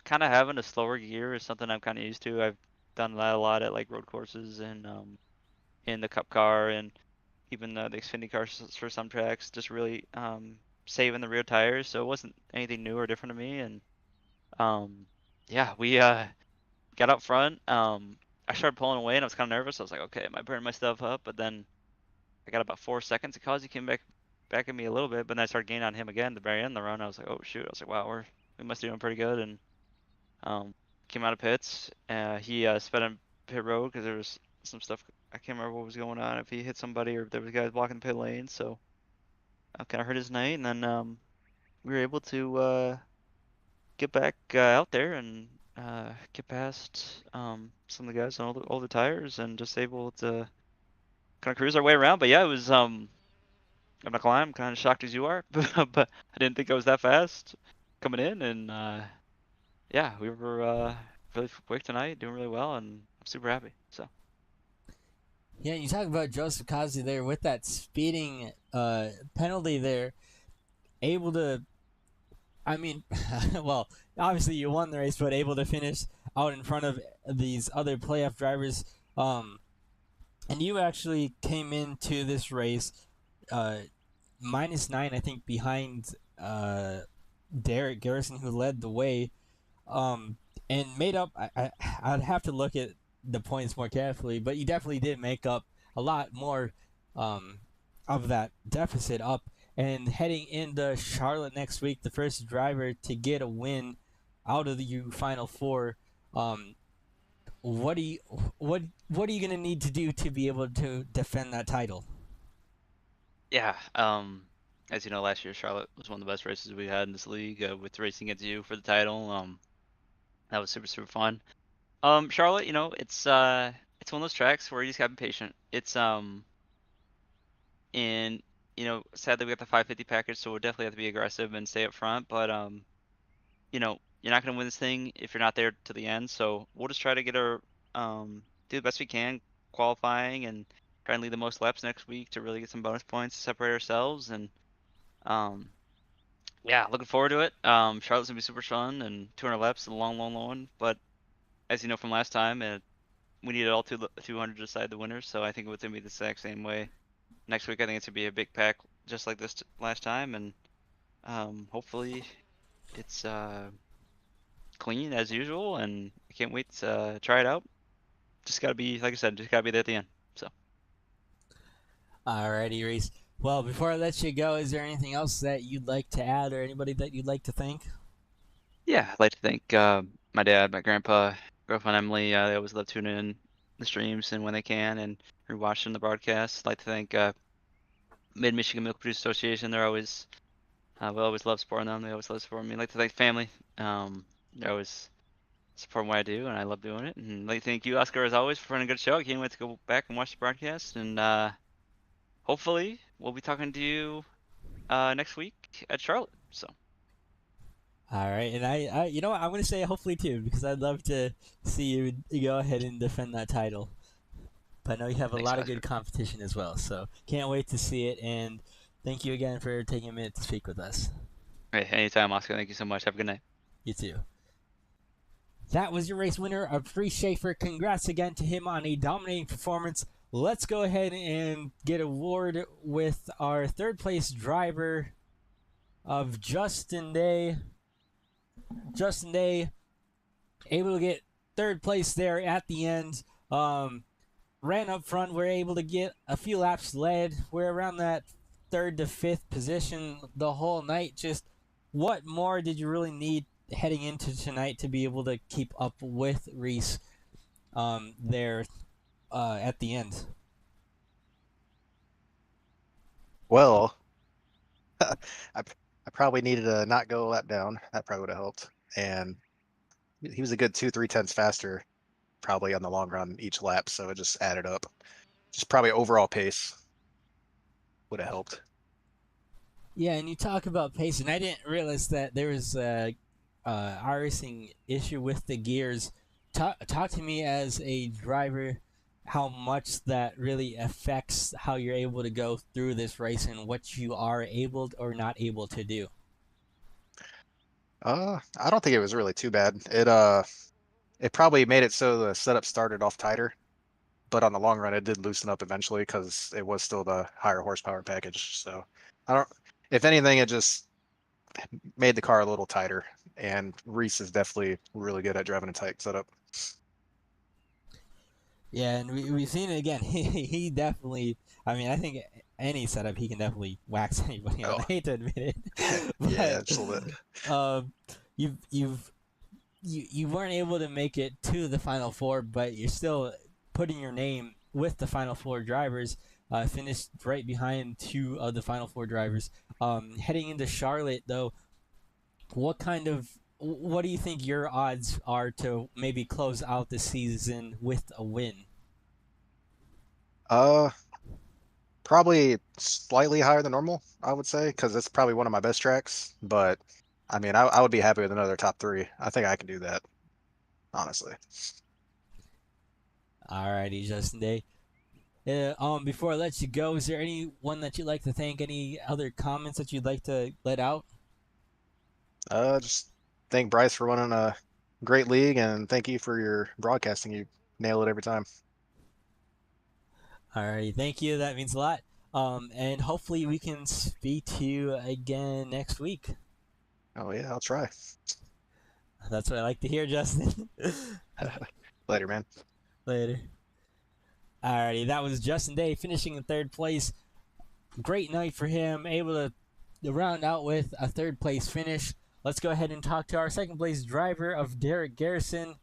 kind of having a slower gear is something I'm kind of used to. I've done that a lot at like road courses and in the Cup car and even the Xfinity cars for some tracks, just really saving the rear tires. So it wasn't anything new or different to me. And yeah, we got up front. I started pulling away and I was kind of nervous. I was like, okay, am I burning my stuff up? But then I got about 4 seconds. He came back at me a little bit, but then I started gaining on him again at the very end of the run. I was like, oh shoot. I was like, wow, we must be doing pretty good. And came out of pits. He sped on pit road because there was some stuff. I can't remember what was going on. If he hit somebody or if there was guys blocking the pit lane. So I kind of hurt his night. And then we were able to get back out there and get past some of the guys on all the tires and just able to kind of cruise our way around. But yeah, it was I'm not gonna lie, I'm kind of shocked as you are, but I didn't think I was that fast coming in, and yeah, we were really quick tonight, doing really well, and I'm super happy. So Yeah, you talk about Joseph Kazi there with that speeding penalty there, able to, I mean, well, obviously you won the race, but able to finish out in front of these other playoff drivers. And you actually came into this race -9, I think, behind Derek Garrison, who led the way, and made up. I'd have to look at the points more carefully, but you definitely did make up a lot more of that deficit up. And heading into Charlotte next week, the first driver to get a win out of the Final Four. What are you gonna need to do to be able to defend that title? yeah, as you know, last year Charlotte was one of the best races we had in this league with racing against you for the title. That was super fun. Charlotte, it's one of those tracks where you just gotta be patient. It's and sadly we got the 550 package, so we'll definitely have to be aggressive and stay up front. But you're not gonna win this thing if you're not there to the end. So we'll just try to get our do the best we can qualifying and try and lead the most laps next week to really get some bonus points to separate ourselves. And yeah, looking forward to it. Charlotte's gonna be super fun, and 200 laps is a long one. But as you know from last time, we needed all 200 to decide the winners. So I think it's gonna be the exact same way next week. I think it's gonna be a big pack just like this last time, and hopefully it's clean as usual. And I can't wait to try it out. Just gotta be, like I said, just gotta be there at the end. So. Alrighty, Reese. Well, before I let you go, is there anything else that you'd like to add, or anybody that you'd like to thank? Yeah, I'd like to thank my dad, my grandpa, girlfriend Emily. They always love tuning in the streams and when they can and rewatching the broadcasts. I'd like to thank Mid-Michigan Milk Producers Association. They're always we always love supporting them. They always love supporting me. I'd like to thank family. They're always supporting what I do, and I love doing it. And I'd like to thank you, Oscar, as always, for running a good show. I can't wait to go back and watch the broadcast, and hopefully we'll be talking to you next week at Charlotte. So. All right, and you know what? I'm gonna say hopefully too, because I'd love to see you go ahead and defend that title. But I know you have a Thanks, lot of man. good competition as well, so can't wait to see it. And thank you again for taking a minute to speak with us. Hey, anytime, Oscar. Thank you so much. Have a good night. You too. That was your race winner, Bree Schaefer. Congrats again to him on a dominating performance. Let's go ahead and get award with our third place driver of Justin Day. Justin Day able to get third place there at the end. Ran up front. We're able to get a few laps led. We're around that third to fifth position the whole night. Just what more did you really need heading into tonight to be able to keep up with Reese there at the end? Well, I, I probably needed to not go a lap down. That probably would have helped. And he was a good 2-3 tenths faster, probably on the long run each lap. So it just added up. Just probably overall pace would have helped. Yeah, and you talk about pace, and I didn't realize that there was a iRacing issue with the gears. Talk to me as a driver how much that really affects how you're able to go through this race and what you are able or not able to do. I don't think it was really too bad. It probably made it so the setup started off tighter, but on the long run, it did loosen up eventually because it was still the higher horsepower package. So I don't. If anything, it just made the car a little tighter. And Reese is definitely really good at driving a tight setup. Yeah, and we've seen it again. He definitely. I mean, I think any setup he can definitely wax anybody. Oh. I hate to admit it, Yeah, but just a little bit. you weren't able to make it to the final four, but you're still putting your name with the final four drivers. Finished right behind two of the final four drivers. Heading into Charlotte, though, what do you think your odds are to maybe close out the season with a win? Probably slightly higher than normal, I would say, because it's probably one of my best tracks. But I mean, I would be happy with another top 3. I think I can do that, honestly. Alrighty, Justin Day. Before I let you go, is there anyone that you'd like to thank? Any other comments that you'd like to let out? Just thank Bryce for running a great league, and thank you for your broadcasting. You nail it every time. Alrighty, thank you. That means a lot. And hopefully we can speak to you again next week. Oh yeah, I'll try. That's what I like to hear, Justin. Later, man. Later. Alrighty, that was Justin Day finishing in third place. Great night for him, able to round out with a third place finish. Let's go ahead and talk to our second place driver of Derek Garrison.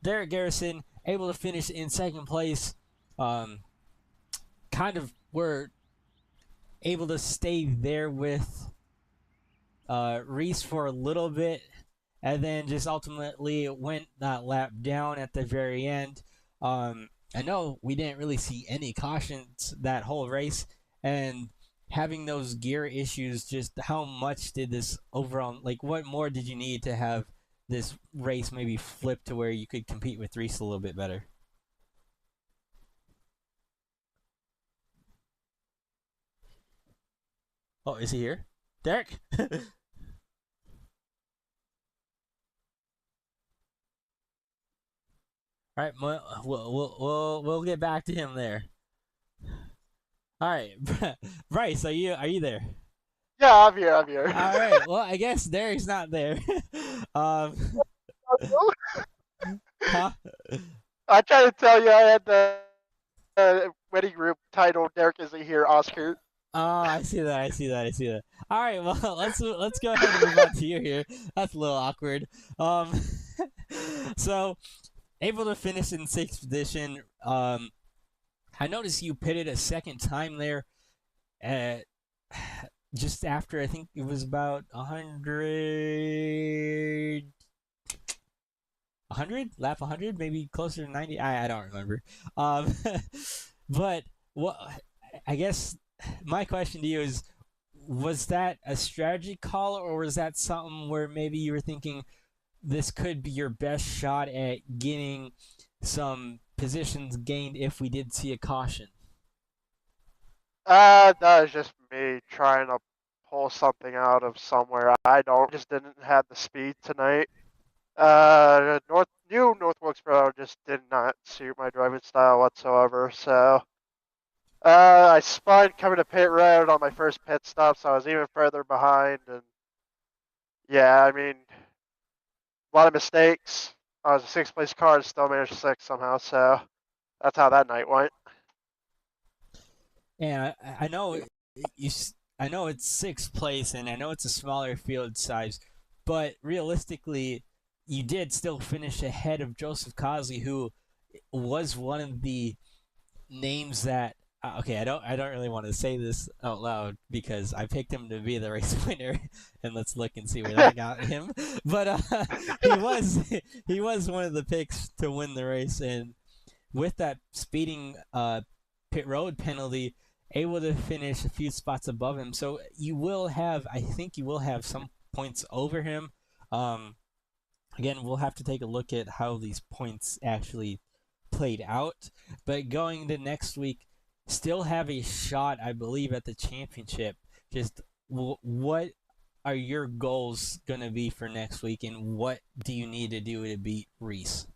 Derek Garrison able to finish in second place. Kind of were able to stay there with Reese for a little bit, and then just ultimately went that lap down at the very end. I know we didn't really see any cautions that whole race, and having those gear issues, just how much did this overall, like what more did you need to have this race maybe flip to where you could compete with Reese a little bit better? Oh, is he here? Derek? All right, we'll get back to him there. All right, Bryce, are you there? Yeah, I'm here. I'm here. All right, well, I guess Derek's not there. Huh? I tried to tell you I had the wedding group titled "Derek Isn't Here, Oscar." Oh, I see that. All right, well, let's go ahead and move on to you here. That's a little awkward. So able to finish in sixth position. I noticed you pitted a second time there, at just after I think it was about 100 lap 100, maybe closer to 90. I don't remember. But what I guess my question to you is, was that a strategy call, or was that something where maybe you were thinking this could be your best shot at getting some positions gained if we did see a caution? That was just me trying to pull something out of somewhere. I don't just didn't have the speed tonight. North Wilkesboro just did not suit my driving style whatsoever. So I spun coming to pit road on my first pit stop, so I was even further behind. And yeah, I mean, a lot of mistakes. I was a sixth place car and still managed sixth somehow. So that's how that night went. And I know I know it's sixth place, and I know it's a smaller field size, but realistically, you did still finish ahead of Joseph Cosley, who was one of the names that. Okay, I don't really want to say this out loud because I picked him to be the race winner, and let's look and see where that got him. But he was one of the picks to win the race, and with that speeding pit road penalty, able to finish a few spots above him. So I think you will have some points over him. Again, we'll have to take a look at how these points actually played out. But going to next week, still have a shot, I believe, at the championship. Just what are your goals going to be for next week, and what do you need to do to beat Reese?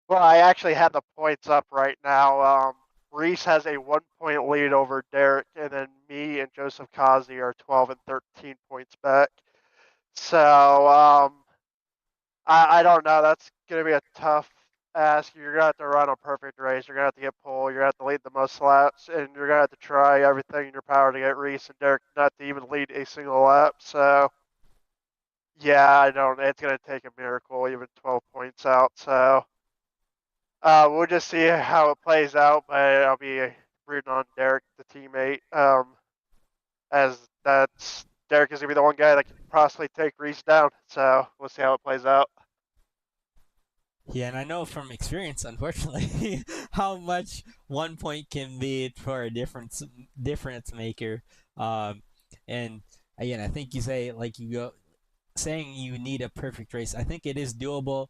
Well, I actually have the points up right now. Reese has a 1 point lead over Derek, and then me and Joseph Kazi are 12 and 13 points back. So I don't know. That's gonna be a tough ask. You're gonna have to run a perfect race. You're gonna have to get pole. You're gonna have to lead the most laps, and you're gonna have to try everything in your power to get Reese and Derek not to even lead a single lap. So yeah, I don't. It's gonna take a miracle, even 12 points out. So we'll just see how it plays out. But I'll be rooting on Derek, the teammate, as Derek is gonna be the one guy that can possibly take Reese down. So we'll see how it plays out. Yeah, and I know from experience, unfortunately, how much 1 point can be for a difference maker. And again, I think you say like you go saying you need a perfect race. I think it is doable.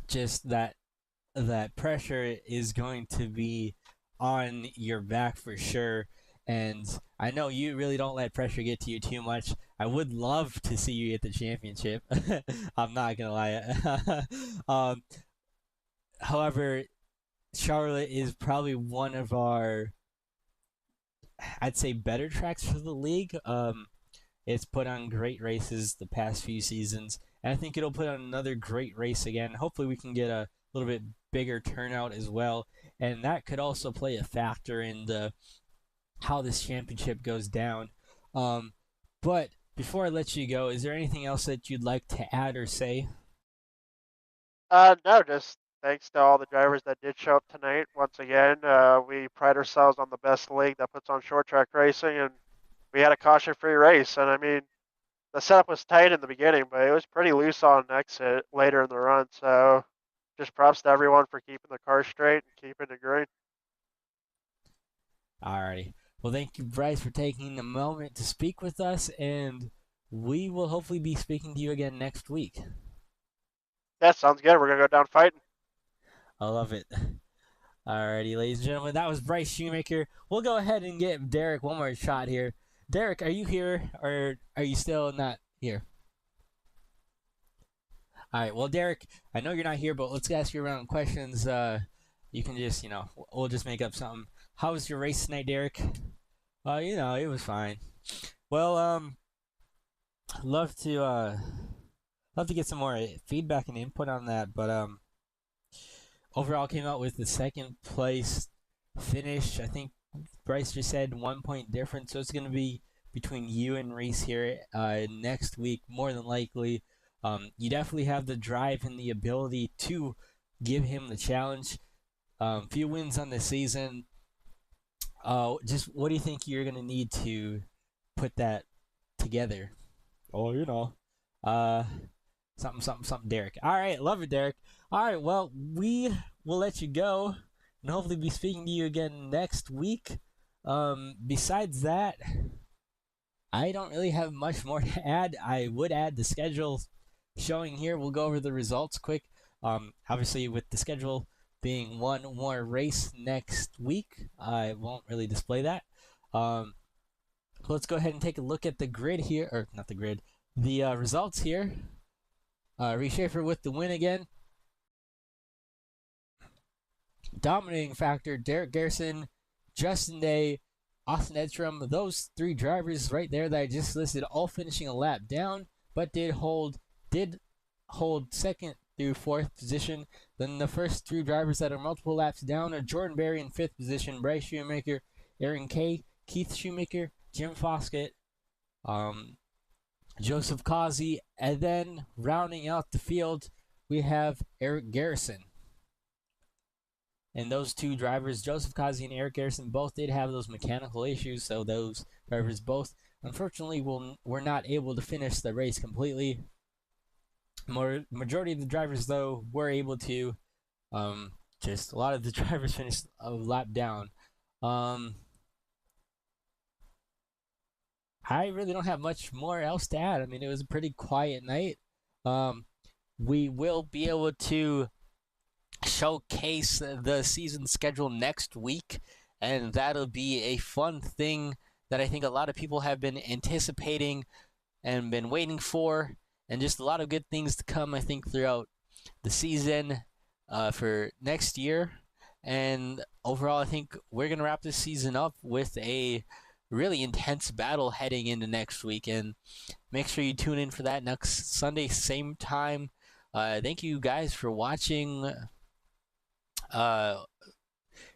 Just that pressure is going to be on your back for sure. And I know you really don't let pressure get to you too much. I would love to see you get the championship. I'm not gonna lie. However, Charlotte is probably one of our, I'd say, better tracks for the league. It's put on great races the past few seasons, and I think it'll put on another great race again. Hopefully, we can get a little bit bigger turnout as well, and that could also play a factor in how this championship goes down. But before I let you go, is there anything else that you'd like to add or say? No, just thanks to all the drivers that did show up tonight. Once again, we pride ourselves on the best league that puts on short track racing, and we had a caution-free race. And I mean, the setup was tight in the beginning, but it was pretty loose on exit later in the run. So just props to everyone for keeping the car straight and keeping it green. Alrighty. Well, thank you, Bryce, for taking a moment to speak with us, and we will hopefully be speaking to you again next week. Yeah, sounds good. We're gonna go down fighting. I love it. Alrighty, ladies and gentlemen, that was Bryce Shoemaker. We'll go ahead and get Derek one more shot here. Derek, are you here, or are you still not here? Alright, well, Derek, I know you're not here, but let's ask you around questions. You can just, we'll just make up something. How was your race tonight, Derek? It was fine. Well, love to get some more feedback and input on that, but overall came out with the second place finish. I think Bryce just said 1 point difference, so it's going to be between you and Reese here next week, more than likely. You definitely have the drive and the ability to give him the challenge. Few wins on the season. Just what do you think you're going to need to put that together? Oh, something, Derek. All right, love it, Derek. All right, well, we will let you go and hopefully be speaking to you again next week. Besides that, I don't really have much more to add. I would add the schedule showing here. We'll go over the results quick. Obviously, with the schedule being one more race next week, I won't really display that. Let's go ahead and take a look at the grid here, or not the grid, the results here. Reese Schaefer with the win again. Dominating factor, Derek Garrison, Justin Day, Austin Edstrom, those three drivers right there that I just listed, all finishing a lap down, but did hold second through fourth position. Then the first three drivers that are multiple laps down are Jordan Berry in fifth position, Bryce Shoemaker, Aaron Kay, Keith Shoemaker, Jim Foskett, Joseph Kazi, and then rounding out the field, we have Eric Garrison. And those two drivers, Joseph Kazi and Eric Garrison, both did have those mechanical issues, so those drivers both, unfortunately, were not able to finish the race completely. Majority of the drivers, though, were able to. Just a lot of the drivers finished a lap down. I really don't have much more else to add. I mean, it was a pretty quiet night. We will be able to showcase the season schedule next week, and that'll be a fun thing that I think a lot of people have been anticipating and been waiting for, and just a lot of good things to come, I think, throughout the season for next year. And overall, I think we're going to wrap this season up with a really intense battle heading into next week, and make sure you tune in for that next Sunday, same time. Thank you guys for watching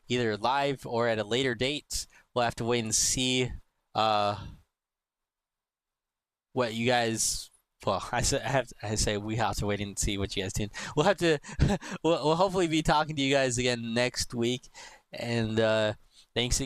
either live or at a later date. We'll have to wait and see what you guys, well, I say we have to wait and see what you guys do. We'll have to we'll hopefully be talking to you guys again next week, and thanks again.